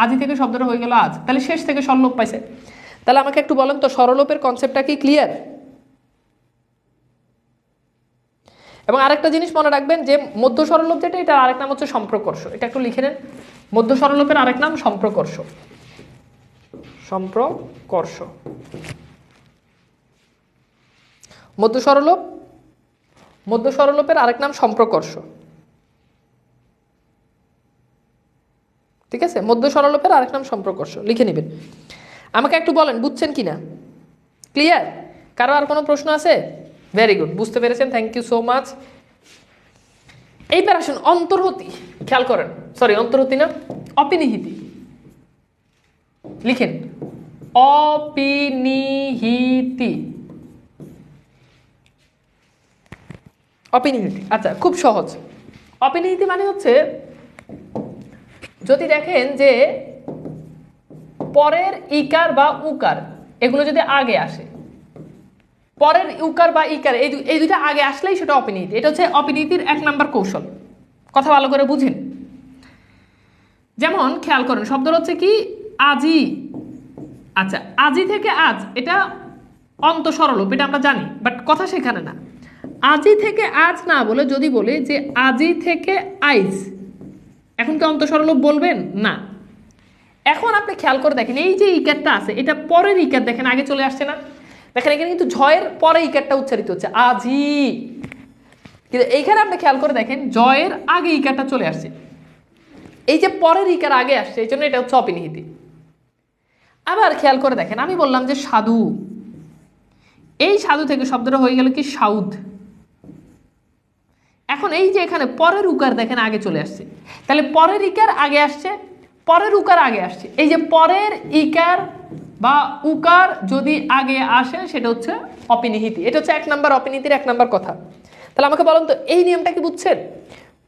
আজি থেকে শব্দটা হয়ে গেল আজ, তাহলে শেষ থেকে স্বর লোপ পাইছে। তাহলে আমাকে একটু বলেন তো স্বরলোপের কনসেপ্টটা কি ক্লিয়ার? এবং আরেকটা জিনিস মনে রাখবেন যে মধ্য স্বরলোপ যেটা, এটা আরেক নাম হচ্ছে সম্প্রকর্ষ, এটা একটু লিখে নেন। মধ্য স্বরলোপের আরেক নাম সম্প্রকর্ষ, সম্প্রকর্ষ। মধ্য স্বরলোপ, মধ্য স্বরলোপের আরেক নাম সম্প্রকর্ষ, ঠিক আছে? মধ্য স্বরলোপের আরেক নাম সম্প্রকর্ষ, লিখে নেবেন। আমাকে একটু বলেন বুঝছেন কিনা, ক্লিয়ার? কারো আর কোনো প্রশ্ন আছে? ভেরি গুড, বুঝতে পেরেছেন, থ্যাংক ইউ সো মাচ। এইবার আসুন অন্তর্হতি, খেয়াল করেন, সরি অন্তর্হতি না, অপিনিহিতি লিখেন, অপিনিহিতি, অপিনিহিতি। আচ্ছা খুব সহজ, অপিনিহিতি মানে হচ্ছে যদি দেখেন যে পরের ইকার বা উকার এগুলো যদি আগে আসে, পরের উকার বা ইকার এই দুইটা আগে আসলেই সেটা অপিনিহিতি। এটা হচ্ছে অপিনিহিতির এক নাম্বার কৌশল, কথা ভালো করে বুঝেন। যেমন খেয়াল করেন শব্দটা হচ্ছে কি আজি, আচ্ছা আজি থেকে আজ, এটা অন্তঃস্বরলোপ, এটা আমরা জানি, বাট কথা সেখানে না। আজি থেকে আজ না বলে যদি বলে যে আজি থেকে আইজ, এখন কি অন্তঃস্বরলোপ বলবেন? না। এখন আপনি খেয়াল করে দেখেন এই যে ইকারটা আছে, এটা পরের ইকার, দেখেন আগে চলে আসছে না, দেখেন এখানে কিন্তু জয়ের পরে ইকারটা উচ্চারিত হচ্ছে আজি, কিন্তু এইখানে আপনি খেয়াল করে দেখেন জয়ের আগে ইকারটা চলে আসছে, এই যে পরের ইকার আগে আসছে, এই জন্য এটা হচ্ছে অপিনিহিতি। আবার খেয়াল করে দেখেন আমি বললাম যে সাধু, এই সাধু থেকে শব্দটা হয়ে গেল কি সাউদ। এখন এই যে এখানে পরের উকার দেখেন আগে চলে আসছে, তাহলে পরের ইকার আগে আসছে, পরের উকার আগে আসছে, এই যে পরের ইকার বা উকার যদি আগে আসে সেটা হচ্ছে অপিনিহিতি। এটা হচ্ছে এক নাম্বার অপিনিহিতির এক নাম্বার কথা। তাহলে আমাকে বলুন তো এই নিয়মটা কি বুঝছেন?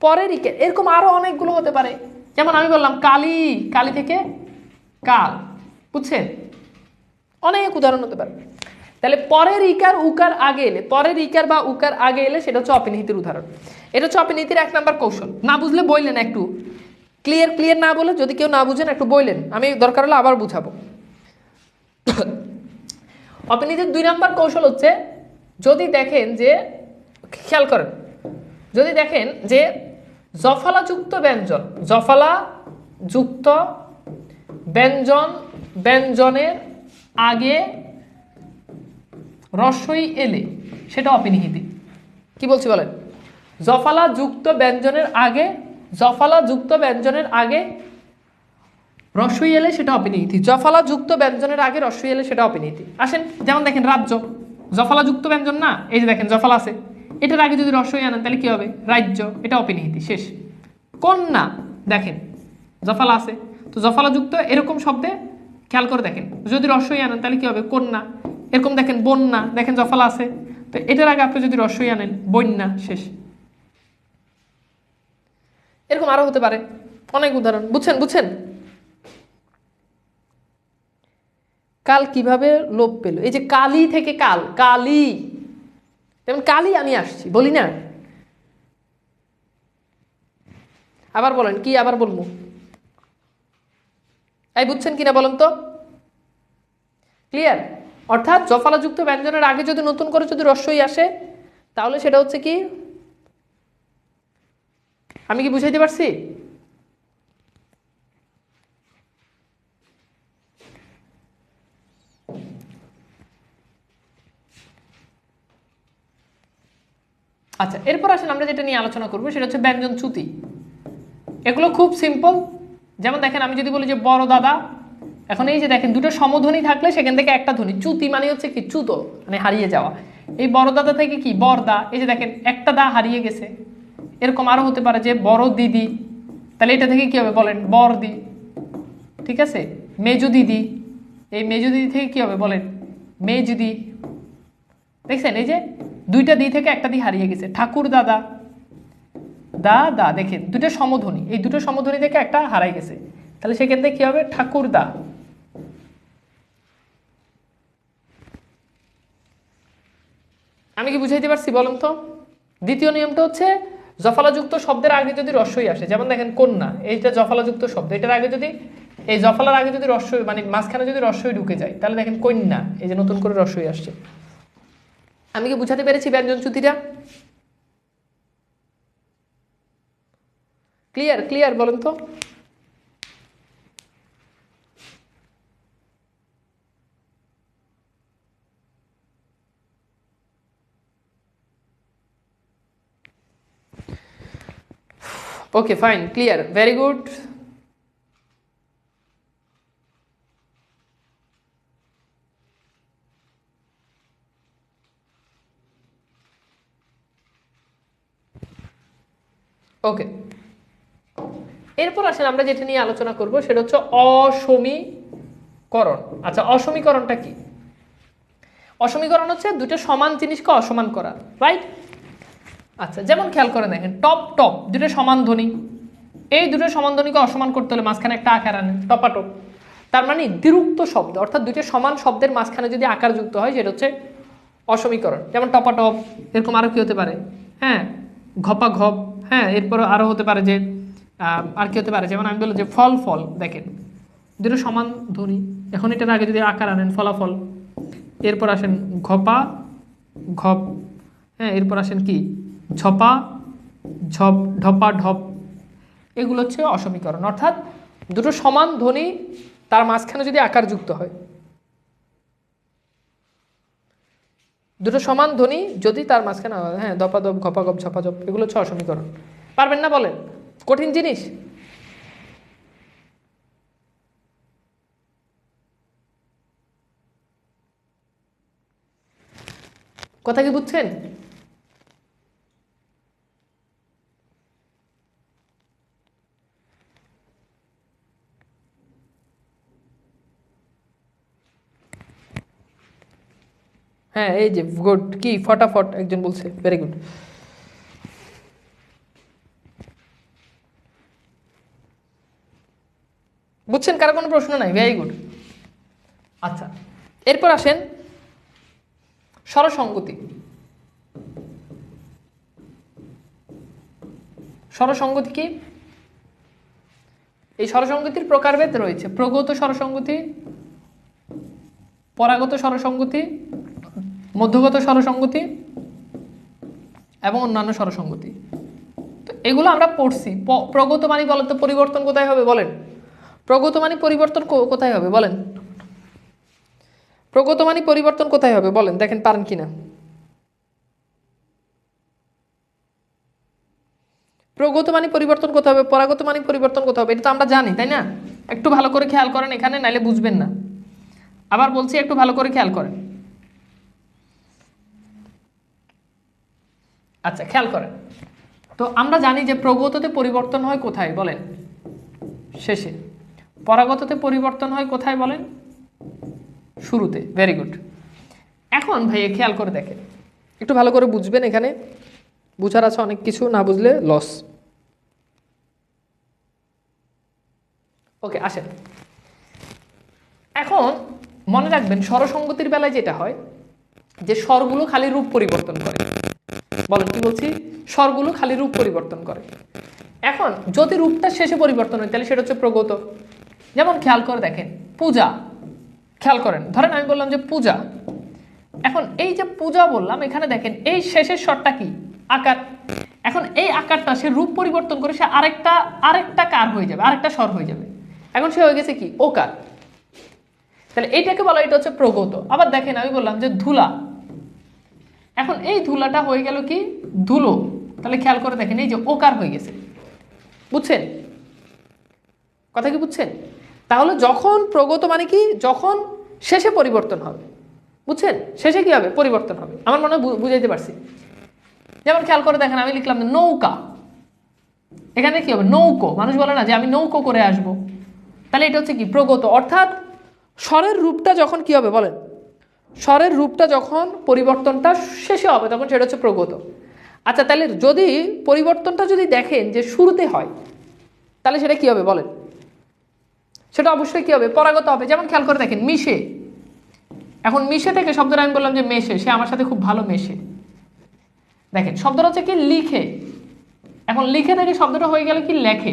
পরের ইকার এরকম আরো অনেকগুলো হতে পারে, যেমন আমি বললাম কালি, কালি থেকে কাল, বুঝছেন? অনেক উদাহরণ হতে পারে। তাহলে পরের ইকার উকার আগে এলে, পরের ইকার বা উকার আগে এলে সেটা হচ্ছে অপিনিহিতির উদাহরণ। এটা হচ্ছে অপিনিহিতির এক নাম্বার কৌশল। না বুঝলে বললেন, একটু ক্লিয়ার না বলে যদি কেউ না বুঝেন একটু বললেন, আমি দরকার হলে আবার বুঝাবো। অপিনিহিতির দুই নাম্বার কৌশল হচ্ছে যদি দেখেন যে, খেয়াল করেন, যদি দেখেন যে জফলাযুক্ত ব্যঞ্জন, জফলাযুক্ত ব্যঞ্জন, ব্যঞ্জনের আগে রস্বই এলে সেটা অপিনিহিতি। কি বলছি বলেন? জফলাযুক্ত ব্যঞ্জনের আগে, জফলাযুক্ত ব্যঞ্জনের আগে রস্বই এলে সেটা অপিনিহিতি, জফলাযুক্ত ব্যঞ্জনের আগে রস্বই এলে সেটা অপিনিহিতি। আসেন যেমন দেখেন রাজ্য, জফলাযুক্ত ব্যঞ্জন না, এই যে দেখেন জফলা আছে, এটার আগে যদি রস্বই আনেন তাহলে কি হবে? রাজ্য, এটা অপিনিহিতি, শেষ। কন্যা, দেখেন জফলা আছে, তো জফলাযুক্ত এরকম শব্দে খেয়াল করে দেখেন যদি রস্বই আনেন তাহলে কি হবে? কন্যা। এরকম দেখেন বন্যা, দেখেন জফলা আছে, তো এটার আগে আপনি যদি রস্বই আনেন বন্যা, শেষ। এরকম আরো হতে পারে অনেক উদাহরণ, বুঝছেন? কাল কিভাবে লোপ পেল? এই যে কালি থেকে কাল, কালি, যেমন কালি আমি আসছি বলি না, আবার বলেন কি, আবার বলবো, এই বুঝছেন কিনা বলেন তো? ক্লিয়ার? অর্থাৎ জফলাযুক্ত ব্যঞ্জনের আগে যদি নতুন করে যদি রস্যই আসে তাহলে সেটা হচ্ছে কি, আমি কি বুঝাইতে পারছি? আচ্ছা, এরপর আসেন আমরা যেটা নিয়ে আলোচনা করবো সেটা হচ্ছে ব্যঞ্জন চ্যুতি। এগুলো খুব সিম্পল। যেমন দেখেন, আমি যদি বলি যে বড় দাদা, এখন এই যে দেখেন দুটো সমধ্বনি থাকলে সেখান থেকে একটা ধ্বনি, চ্যুতি মানে হচ্ছে কি চ্যুত, মানে হারিয়ে যাওয়া। এই বড় দাদা থেকে কি বরদা, এই যে দেখেন একটা দা হারিয়ে গেছে। এরকম আরো হতে পারে যে বড় দিদি, তাহলে এটা থেকে কি হবে বলেন, বরদি। ঠিক আছে, মেজো দিদি, এই মেজো দিদি থেকে কি হবে বলেন, মেজদি। দেখছেন এই যে দুইটা দি থেকে একটা দি হারিয়ে গেছে। ঠাকুর দাদা, দা দা, দেখেন দুটো সমধ্বনি, এই দুটো সমধ্বনি থেকে একটা হারাই গেছে, তাহলে সেখান থেকে কি হবে, ঠাকুর দা। আমি কি বুঝাইতে পারছি বলুন তো? দ্বিতীয় নিয়মটা হচ্ছে জফলাযুক্ত শব্দের আগে যদি রস্যই আসে, যেমন দেখেন কন্যা, এইটা জফলাযুক্ত শব্দ, এটার আগে যদি, এই জফলার আগে যদি রস্যই, মানে মাঝখানে যদি রস্যই ঢুকে যায়, তাহলে দেখেন কন্যা, এই যে নতুন করে রস্যই আসছে। আমি কি বুঝাতে পেরেছি ব্যঞ্জন চ্যুতিটা? ক্লিয়ার? ক্লিয়ার বলেন তো? Okay fine, clear, very good. Okay, এরপর আসেন আমরা যেটা নিয়ে আলোচনা করব সেটা হচ্ছে অসমীকরণ। আচ্ছা, অসমীকরণটা কি? অসমীকরণ হচ্ছে দুটো সমান জিনিসকে অসমান করা, রাইট? আচ্ছা, যেমন খেয়াল করে দেখেন, টপ টপ দুটো সমান ধ্বনি, এই দুটো সমান ধ্বনিকে অসমান করতে হলে মাঝখানে একটা আকার আনেন, টপাটপ। তার মানে দ্বিরুক্ত শব্দ, অর্থাৎ দুটো সমান শব্দের মাঝখানে যদি আকার যুক্ত হয় সেটা হচ্ছে অসমীকরণ। যেমন টপাটপ, এরকম আরো কি হতে পারে, হ্যাঁ, ঘপা ঘপ, হ্যাঁ, এরপর আরো হতে পারে যে আর কি হতে পারে, যেমন আমি বললাম যে ফল ফল, দেখেন দুটো সমান ধ্বনি, এখন এটার আগে যদি আকার আনেন ফলাফল, এরপর আসেন ঘপা ঘপ, হ্যাঁ, এরপর আসেন কি ঝপা ঝপ, ঢপা ঢপ, এগুলো হচ্ছে অসমীকরণ। অর্থাৎ দুটো সমান ধ্বনি তার মাঝখানে যদি আকার যুক্ত হয়, দুটো সমান ধ্বনি যদি তার মাঝখানে, হ্যাঁ, দপা দপ, ঘপা গপ, ঝপা ঝপ, এগুলো হচ্ছে অসমীকরণ। পারবেন না বলেন? কঠিন জিনিস? কথা কি বুঝছেন? হ্যাঁ, এই যে গুড, কি ফটাফট একজন বলছে, ভেরি গুড। বুঝছেন? কারো কোনো প্রশ্ন নাই? Very good. আচ্ছা, এরপর আসেন স্বরসঙ্গতি। স্বরসঙ্গতি কি? এই স্বরসঙ্গতির প্রকারভেদ রয়েছে, প্রগত স্বরসঙ্গতি, পরাগত স্বরসঙ্গতি, মধ্যগত স্বরসঙ্গতি এবং অন্যান্য স্বরসঙ্গতি। তো এগুলো আমরা পড়ছি। প্রগত মানে বলেন তো পরিবর্তন কোথায় হবে বলেন? প্রগত মানে পরিবর্তন কোথায় হবে বলেন? প্রগত মানে পরিবর্তন কোথায় হবে বলেন, দেখেন পারেন কিনা। প্রগত মানে পরিবর্তন কোথায় হবে, পরাগত মানে পরিবর্তন কোথায় হবে, এটা তো আমরা জানি, তাই না? একটু ভালো করে খেয়াল করেন এখানে, নাইলে বুঝবেন না। আবার বলছি, একটু ভালো করে খেয়াল করেন। আচ্ছা, খেয়াল করেন তো, আমরা জানি যে প্রগততে পরিবর্তন হয় কোথায় বলেন? শেষে। পরাগততে পরিবর্তন হয় কোথায় বলেন? শুরুতে। Very good. এখন ভাইয়া খেয়াল করে দেখেন, একটু ভালো করে বুঝবেন, এখানে বুঝার আছে অনেক কিছু, না বুঝলে লস। ওকে, আসেন। এখন মনে রাখবেন স্বরসঙ্গতির বেলায় যেটা হয় যে স্বরগুলো খালি রূপ পরিবর্তন করে। বলেন, কি বলছি? স্বরগুলো খালি রূপ পরিবর্তন করে। এখন যদি রূপটা শেষে পরিবর্তন হয় তাহলে সেটা হচ্ছে প্রগত। যেমন খেয়াল করে দেখেন, পূজা, খেয়াল করেন, ধরেন আমি বললাম যে পূজা, এখন এই যে পূজা বললাম, এখানে দেখেন এই শেষের স্বরটা কি? আকার। এখন এই আকারটা সে রূপ পরিবর্তন করে সে আরেকটা কার হয়ে যাবে, আরেকটা স্বর হয়ে যাবে। এখন সে হয়ে গেছে কি? ওকার। তাহলে এইটাকে বলা, এটা হচ্ছে প্রগত। আবার দেখেন আমি বললাম যে ধুলা, এখন এই ধুলাটা হয়ে গেল কি? ধুলো। তাহলে খেয়াল করে দেখেন এই যে ওকার হয়ে গেছে। বুঝছেন কথা কি? বুঝছেন? তাহলে যখন প্রগত মানে কি? যখন শেষে পরিবর্তন হবে। বুঝছেন? শেষে কি হবে? পরিবর্তন হবে। আমার মনে হয় বুঝাইতে পারছি। যেমন খেয়াল করে দেখেন আমি লিখলাম নৌকা, এখানে কি হবে? নৌকো। মানুষ বলে না যে আমি নৌকো করে আসব, তাহলে এটা হচ্ছে কি? প্রগত। অর্থাৎ স্বরের রূপটা যখন কি হবে বলেন? স্বরের রূপটা যখন পরিবর্তনটা শেষে হবে তখন সেটা হচ্ছে প্রগত। আচ্ছা, তাহলে যদি পরিবর্তনটা যদি দেখেন যে শুরুতে হয়, তাহলে সেটা কি হবে বলেন? সেটা অবশ্যই কি হবে? পরাগত হবে। যেমন খেয়াল করে দেখেন মিশে, এখন মিশে থেকে শব্দটা আমি বললাম যে মেশে, সে আমার সাথে খুব ভালো মেশে। দেখেন শব্দটা হচ্ছে কি? লিখে। এখন লিখে থেকে শব্দটা হয়ে গেল কি? লেখে।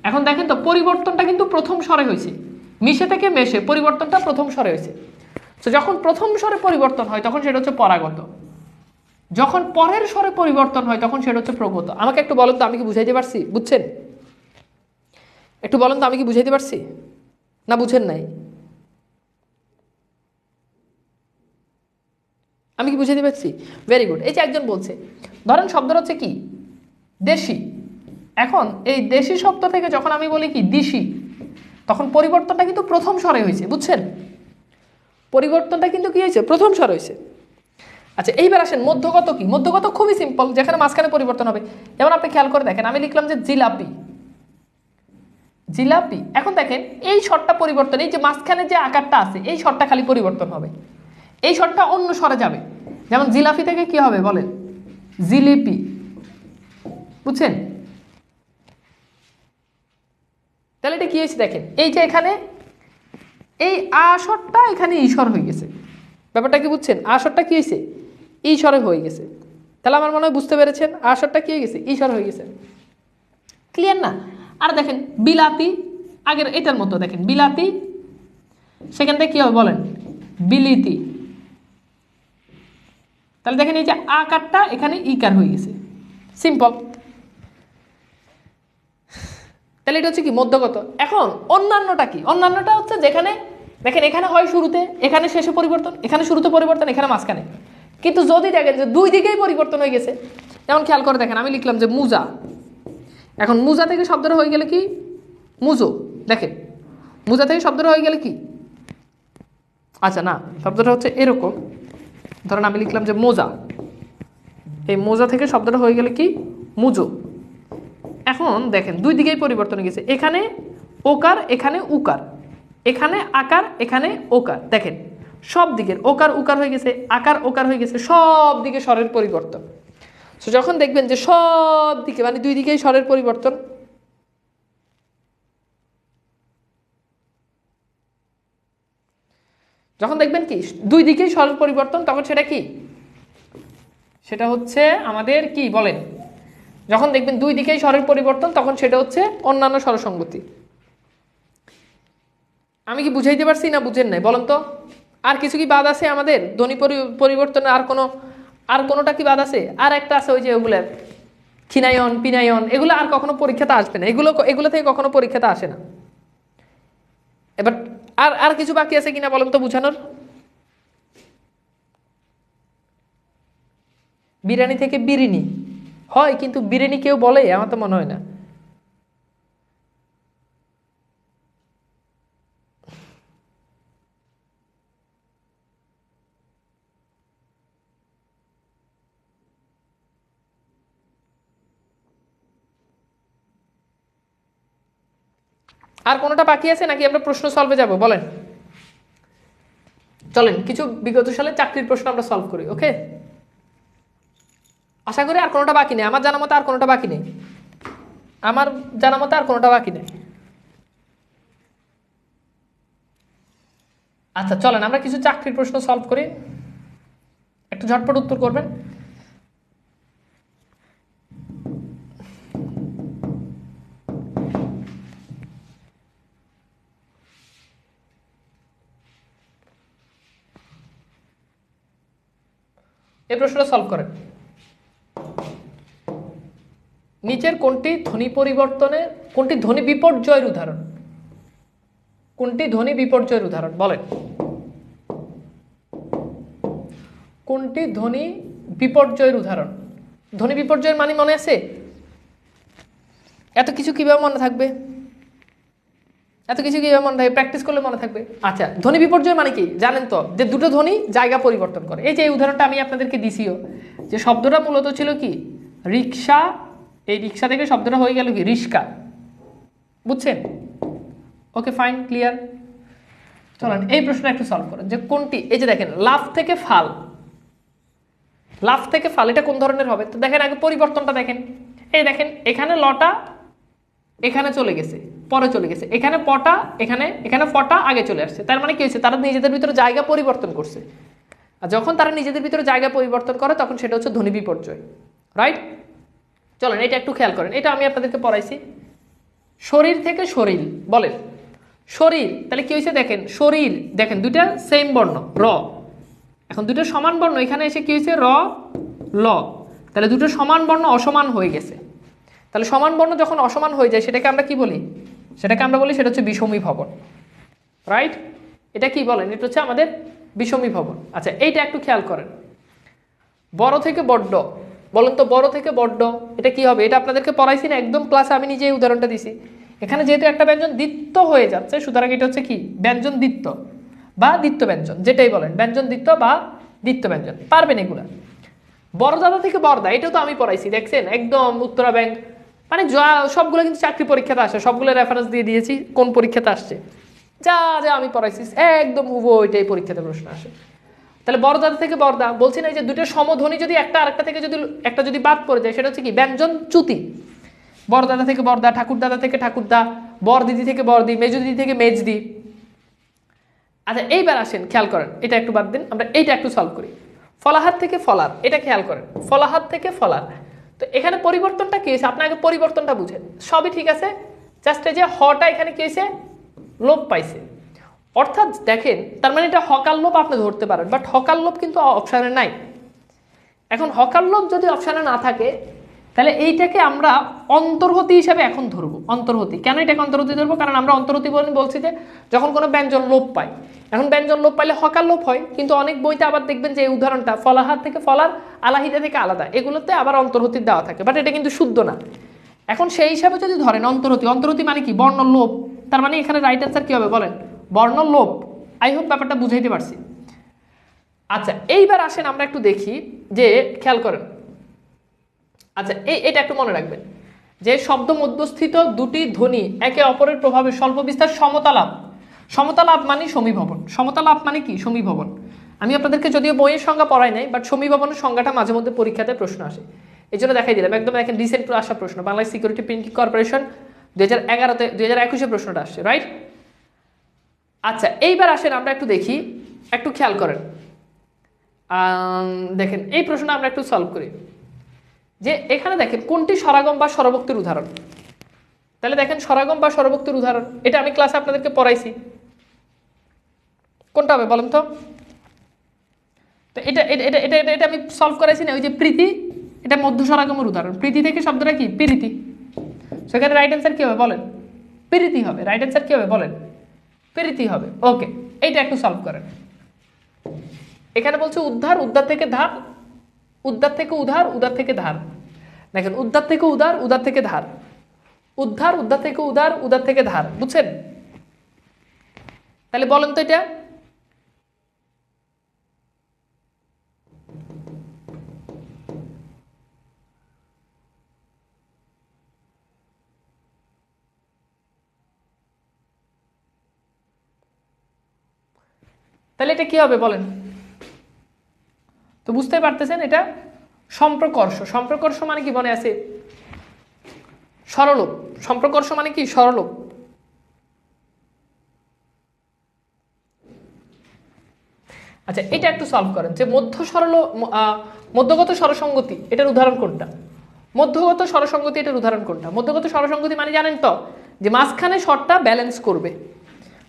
এখন দেখেন তো পরিবর্তনটা কিন্তু প্রথম স্বরে হয়েছে। মিশে থেকে মেশে, পরিবর্তনটা প্রথম স্বরে হয়েছে। তো যখন প্রথম স্বরে পরিবর্তন হয় তখন সেটা হচ্ছে পরাগত, যখন পরের স্বরে পরিবর্তন হয় তখন সেটা হচ্ছে প্রগত। আমাকে একটু বলেন তো, আমি কি বুঝাইতে পারছি? বুঝছেন? একটু বলেন তো, আমি কি বুঝাইতে পারছি না বুঝেন নাই? আমি কি বুঝাইতে পারছি? Very good. এই যে একজন বলছে, ধরেন শব্দটা হচ্ছে কি? দেশি। এখন এই দেশি শব্দ থেকে যখন আমি বলি কি? দিশি, তখন পরিবর্তনটা কিন্তু প্রথম স্বরে হয়েছে। বুঝছেন? পরিবর্তনটা কিন্তু কি হয়েছে? প্রথম স্বর হয়েছে। আচ্ছা, এইবার আসেন মধ্যগত কি? মধ্যগত খুবই সিম্পল, যেখানে মাঝখানে পরিবর্তন হবে। যেমন আপনি খেয়াল করে দেখেন আমি লিখলাম যে জিলাপি, জিলাপি। এখন দেখেন এই স্বরটা পরিবর্তন, এই যে মাঝখানে যে আকারটা আছে এই স্বরটা খালি পরিবর্তন হবে, এই স্বরটা অন্য স্বরে যাবে। যেমন জিলাপি থেকে কি হবে বলেন? জিলিপি। বুঝছেন? তাহলে এটা কি হয়েছে দেখেন, এই যে এখানে এই আ স্বরটা এখানে ঈশর হয়ে গেছে। ব্যাপারটা কি বুঝছেন? আ স্বরটা কি হয়েছে? ঈশরে হয়ে গেছে। তাহলে আমার মনে হয় বুঝতে পেরেছেন, আ স্বরটা কি হয়ে গেছে? ঈশর হয়ে গেছে। ক্লিয়ার না? আর দেখেন বিলাতি, আগের এটার মতো দেখেন বিলাতি, সেখান থেকে কি হবে বলেন? বিলিতি। তাহলে দেখেন এই যে আকারটা এখানে ইকার হয়ে গেছে। সিম্পল। তাহলে এটা হচ্ছে কি? মধ্যগত। এখন অন্যান্যটা কি? অন্যান্যটা হচ্ছে যেখানে দেখেন এখানে হয় শুরুতে, এখানে শেষে পরিবর্তন, এখানে শুরুতে পরিবর্তন, এখানে মাঝখানে। কিন্তু যদি দেখেন যে দুই দিকেই পরিবর্তন হয়ে গেছে, যেমন খেয়াল করে দেখেন আমি লিখলাম যে মুজা, এখন মুজা থেকে শব্দটা হয়ে গেলে কি? মুজো। দেখেন মুজা থেকে শব্দটা হয়ে গেলে কি? আচ্ছা না, শব্দটা হচ্ছে এরকম, ধরেন আমি লিখলাম যে মোজা, এই মোজা থেকে শব্দটা হয়ে গেলে কি? মুজো। এখন দেখেন দুই দিকেই পরিবর্তন হয়ে গেছে, এখানে ওকার, এখানে উকার, এখানে আকার, এখানে ওকার। দেখেন সব দিকের ওকার উকার হয়ে গেছে, আকার ওকার হয়ে গেছে, সব দিকে স্বরের পরিবর্তন। তো যখন দেখবেন যে সব দিকে মানে দুই দিকেই স্বরের পরিবর্তন, যখন দেখবেন কি দুই দিকেই স্বরের পরিবর্তন, তখন সেটা কি? সেটা হচ্ছে আমাদের কি বলেন? যখন দেখবেন দুই দিকেই স্বরের পরিবর্তন তখন সেটা হচ্ছে অন্যান্য স্বরসঙ্গতি। আমি কি বুঝাইতে পারছি না বুঝেন নাই বলেন তো? আর কিছু কি বাদ আছে আমাদের ধ্বনি পরিবর্তনে? আর কোনোটা কি বাদ আছে? আর একটা আছে ওই যে ওগুলো খিনায়ন পিনায়ন, এগুলো আর কখনো পরীক্ষাতে আসবে না, এগুলো থেকে কখনো পরীক্ষাতে আসে না। এবার আর আর কিছু বাকি আছে কিনা বলেন তো বুঝানোর? বিরিয়ানি থেকে বিরিনি হয়, কিন্তু বিরিয়ানি কেউ বলে? আমার তো মনে হয় না। আর কোনোটা বাকি আছে নাকি আমরা প্রশ্ন সলভে যাব বলেন? চলেন কিছু বিগত সালে চাকরির প্রশ্ন আমরা সলভ করি। ওকে, আশা করি আর কোনোটা বাকি নেই। আমার জানা মতো আর কোনোটা বাকি নেই। আমার জানা মতো আর কোনোটা বাকি নেই। আচ্ছা চলেন আমরা কিছু চাকরির প্রশ্ন সলভ করি, একটু ঝটপট উত্তর করবেন। এই প্রশ্নটা সলভ করেন। নিচের কোনটি ধ্বনি পরিবর্তনের, কোনটি ধ্বনি বিপর্যয়ের উদাহরণ? কোনটি ধ্বনি বিপর্যয়ের উদাহরণ বলেন? কোনটি ধ্বনি বিপর্যয়ের উদাহরণ? ধ্বনি বিপর্যয়ের মানে মনে আছে? এত কিছু কিভাবে মনে থাকবে? এত কিছু কিভাবে মনে থাকবে? প্র্যাকটিস করলে মনে থাকবে। আচ্ছা, ধ্বনি বিপর্যয় মানে কি জানেন তো? যে দুটো ধ্বনি জায়গা পরিবর্তন করে। এই যে এই উদাহরণটা আমি আপনাদেরকে দিছিও, যে শব্দটা মূলত ছিল কি রিক্সা, এই রিক্সা থেকে শব্দটা হয়ে গেল কি রিস্কা। বুঝছেন? ওকে, ফাইন, ক্লিয়ার। চলেন এই প্রশ্নটা একটু সলভ করেন যে কোনটি, এই যে দেখেন লাফ থেকে ফাল, লাফ থেকে ফাল এটা কোন ধরনের হবে? তো দেখেন আগে পরিবর্তনটা দেখেন। এই দেখেন এখানে লটা এখানে চলে গেছে, পরে চলে গেছে, এখানে পটা এখানে ফটা আগে চলে আসছে। তার মানে কি হয়েছে? তারা নিজেদের ভিতরে জায়গা পরিবর্তন করছে। আর যখন তারা নিজেদের ভিতরে জায়গা পরিবর্তন করে তখন সেটা হচ্ছে ধ্বনি বিপর্যয়, রাইট? চলেন এটা একটু খেয়াল করেন, এটা আমি আপনাদেরকে পড়াইছি। শরীর থেকে শরীর বলেন, শরীর, তাহলে কি হয়েছে দেখেন শরীর, দেখেন দুইটা সেম বর্ণ র, এখন দুটো সমান বর্ণ, এখানে এসে কি হয়েছে র ল, তাহলে দুটো সমান বর্ণ অসমান হয়ে গেছে। তাহলে সমান বর্ণ যখন অসমান হয়ে যায় সেটাকে আমরা কি বলি? সেটাকে আমরা বলি সেটা হচ্ছে বিষমী ভবন, রাইট? এটা কি বলেন? এটা হচ্ছে আমাদের বিষমী ভবন। আচ্ছা, এইটা একটু খেয়াল করেন। বড় থেকে বড্ড বলেন তো, বড় থেকে বড্ড এটা কি হবে? এটা আপনাদেরকে পড়াইছি না একদম ক্লাসে, আমি নিজে এই উদাহরণটা দিছি। এখানে যেহেতু একটা ব্যঞ্জন দ্বিত্ব হয়ে যাচ্ছে, সুতরাং এটা হচ্ছে কি ব্যঞ্জন দ্বিত্ব বা দ্বিত্ব ব্যঞ্জন, যেটাই বলেন ব্যঞ্জন দ্বিত্ব বা দ্বিত্ব ব্যঞ্জন। পারবেন এগুলা। বড়দাদা থেকে বরদা, এটাও তো আমি পড়াইছি, দেখছেন একদম উত্তরা ব্যাংক, মানে সবগুলো কিন্তু চাকরি পরীক্ষাতে আসে, সবগুলো রেফারেন্স দিয়ে দিয়েছি কোন পরীক্ষাতে আসছে, যা যা আমি পড়াইছি একদম হুবহু ওইটাই পরীক্ষাতে প্রশ্ন আসে। তাহলে বড়দাদা থেকে বরদা বলছি না, যে দুটো সমধ্বনি যদি একটা আরেকটা থেকে যদি একটা যদি বাদ পড়ে যায় সেটা হচ্ছে কি ব্যঞ্জন চ্যুতি। বড়দাদা থেকে বরদা, ঠাকুরদাদা থেকে ঠাকুরদা, বরদিদি থেকে বরদি, মেজদিদি থেকে মেজদি। আচ্ছা এইবার আসেন খেয়াল করেন, এটা একটু বাদ দিন, আমরা এইটা একটু সলভ করি। ফলাহার থেকে ফলার, এটা খেয়াল করেন, ফলাহার থেকে ফলার। তো এখানে পরিবর্তনটা কি হয়েছে? আপনাকে পরিবর্তনটা বুঝেন, সবই ঠিক আছে, জাস্ট এই যে হটা এখানে কি হয়েছে লোপ পাইছে। অর্থাৎ দেখেন তার মানে এটা হকার লোপ আপনি ধরতে পারেন, বাট হকার লোপ কিন্তু অপশানে নাই। এখন হকার লোপ যদি অপশানে না থাকে তাহলে এইটাকে আমরা অন্তর্হতি হিসাবে এখন ধরবো। অন্তর্হতি কেন এটাকে অন্তর্হতি ধরবো? কারণ আমরা অন্তর্হতি বলছি যে যখন কোনো ব্যঞ্জন লোপ পায়, এখন ব্যঞ্জন লোপ পাইলে হকার লোপ হয়, কিন্তু অনেক বইতে আবার দেখবেন যে এই উদাহরণটা ফলাহার থেকে ফলার, আলাহিদা থেকে আলাদা, এগুলোতে আবার অন্তর্হতি দেওয়া থাকে, বাট এটা কিন্তু শুদ্ধ না। এখন সেই হিসাবে যদি ধরেন অন্তর্হতি, অন্তর্হতি মানে কি বর্ণ লোপ, তার মানে এখানে রাইট অ্যান্সার কি হবে বলেন? বর্ণ লোপ। আই হোপ ব্যাপারটা বুঝাইতে পারছি। আচ্ছা এইবার আসেন আমরা একটু দেখি যে খেয়াল করেন। আচ্ছা এটা একটু মনে রাখবেন যে শব্দ মধ্যস্থিত দুটি ধ্বনি একে অপরের প্রভাবে স্বল্প বিস্তার সমতালাপ। সমতালাপ মানে সমীভবন। সমতালাপ মানে কি সমীভবন। আমি আপনাদেরকে যদিও বইয়ের সংজ্ঞা পড়াই নাই, বাট সমীভবনের সংজ্ঞাটা মাঝে মধ্যে পরীক্ষাতে প্রশ্ন আসে, এই জন্য দেখাই দিলাম। একদম দেখেন রিসেন্ট আসা প্রশ্ন, বাংলাদেশ সিকিউরিটি প্রিন্টিং কর্পোরেশন 2011-তে 2021-এ প্রশ্নটা আসছে, রাইট? আচ্ছা এইবার আসেন আমরা একটু দেখি, একটু খেয়াল করেন। দেখেন এই প্রশ্নটা আমরা একটু সলভ করি যে এখানে দেখেন কোনটি স্বরাগম বা স্বরভক্তির উদাহরণ। তাহলে দেখেন স্বরাগম বা স্বরভক্তির উদাহরণ, এটা আমি ক্লাসে আপনাদেরকে পড়াইছি, কোনটা হবে বলেন তো? তো এটা এটা এটা এটা এটা আমি সলভ করাইছি না, ওই যে প্রীতি, এটা মধ্য স্বরাগমের উদাহরণ। প্রীতি থেকে শব্দটা কি প্রীতি, সেখানে রাইট অ্যান্সার কি হবে বলেন? প্রীতি হবে। রাইট অ্যান্সার কি হবে বলেন? প্রীতি হবে। ওকে, এইটা একটু সলভ করেন। এখানে বলছে উদ্ধার, উদ্ধার থেকে ধার, উদ্ধার থেকে উধার, উদার থেকে ধার। দেখেন উদ্ধার থেকে উদার, উদার থেকে ধার, উদ্ধার, উদ্ধার থেকে উদার, উদার থেকে ধার। বুঝছেন? তাহলে বলেন তো এটা তাহলে এটা কি হবে বলেন? তো বুঝতে পারতেছেন এটা সম্প্রকর্ষ। সম্প্রকর্ষ মানে কি মনে আছে? সরলোপ। সম্প্রকর্ষ মানে কি সরলোপ। আচ্ছা এটা একটু সলভ করেন যে মধ্যগত স্বরসঙ্গতি এটার উদাহরণ কোনটা? মধ্যগত স্বরসঙ্গতি এটার উদাহরণ কোনটা? মধ্যগত স্বরসঙ্গতি মানে জানেন তো যে মাঝখানে স্বরটা ব্যালেন্স করবে,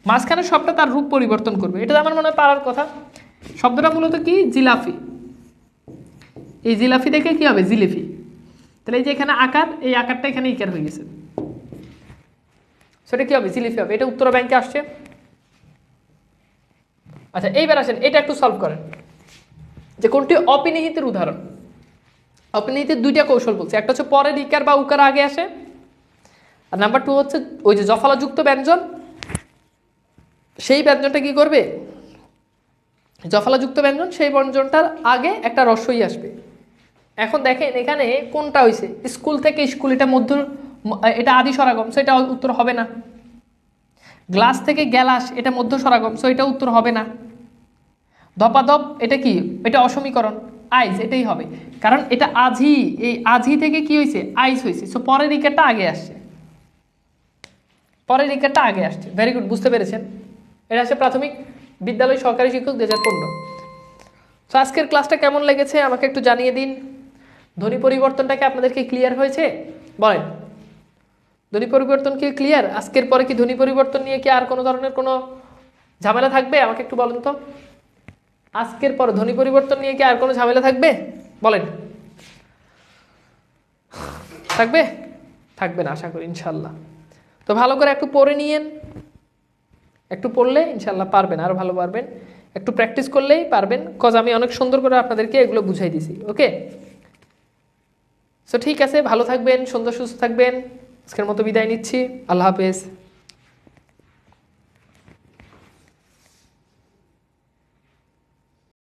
মাঝখানে স্বরটা তার রূপ পরিবর্তন করবে। এটা আমার মনে হয় পারার কথা। শব্দটা মূলত কি জিলাফি, এই জিলাফি দেখে কি হবে জিলিফি, তাহলে এই যে এখানে আকার, এই আকারটা এখানে ইকার হয়ে গেছে, সেটা কি হবে জিলিফি হবে। এটা উত্তরা ব্যাংকে আসছে। আচ্ছা এইবার আসেন এটা একটু সলভ করেন যে কোনটি অপিনিহিতের উদাহরণ। অপিনিহিতের দুইটা কৌশল বলছে, একটা হচ্ছে পরের ইকার বা উকার আগে আসে, আর নাম্বার 2 হচ্ছে ওই যে জফলাযুক্ত ব্যঞ্জন, সেই ব্যঞ্জনটা কি করবে, জফলাযুক্ত ব্যঞ্জন সেই ব্যঞ্জনটার আগে একটা রস্বই আসবে। এখন দেখেন এখানে কোনটা হয়েছে, স্কুল থেকে স্কুল, এটা মধ্য, এটা আদি স্বরাগম, সো এটা উত্তর হবে না। গ্লাস থেকে গ্যালাস, এটা মধ্য স্বরাগম, সো এটা উত্তর হবে না। ধপাধপ এটা কি, এটা অসমীকরণ, আইস এটাই হবে, কারণ এটা আঝি, এই আঝি থেকে কি হয়েছে আইস হয়েছে, সো পরের ইকারটা আগে আসছে, পরের ইকারটা আগে আসছে। ভেরি গুড, বুঝতে পেরেছেন। এটা হচ্ছে প্রাথমিক বিদ্যালয় সহকারী শিক্ষক 2015। সো আজকের ক্লাসটা কেমন লেগেছে আমাকে একটু জানিয়ে দিন। ধ্বনি পরিবর্তনটা কি আপনাদেরকে ক্লিয়ার হয়েছে বলেন? ধ্বনি পরিবর্তন কি ক্লিয়ার? আজকের পরে কি ধ্বনি পরিবর্তন নিয়ে কি আর কোনো ধরনের কোনো ঝামেলা থাকবে আমাকে একটু বলেন তো। আজকের পরে ধ্বনি পরিবর্তন নিয়ে কি আর কোনো ঝামেলা থাকবে বলেন? থাকবে? থাকবে না আশা করি ইনশাল্লাহ। তো ভালো করে একটু পড়ে নিয়েন, একটু পড়লে ইনশাল্লাহ পারবেন, আরও ভালো পারবেন। একটু প্র্যাকটিস করলেই পারবেন, কজ আমি অনেক সুন্দর করে আপনাদেরকে এগুলো বুঝাই দিছি। ওকে, সো ঠিক আছে, ভালো থাকবেন, সুন্দর সুস্থ থাকবেন। আজকের মতো বিদায় নিচ্ছি, আল্লাহ হাফেজ।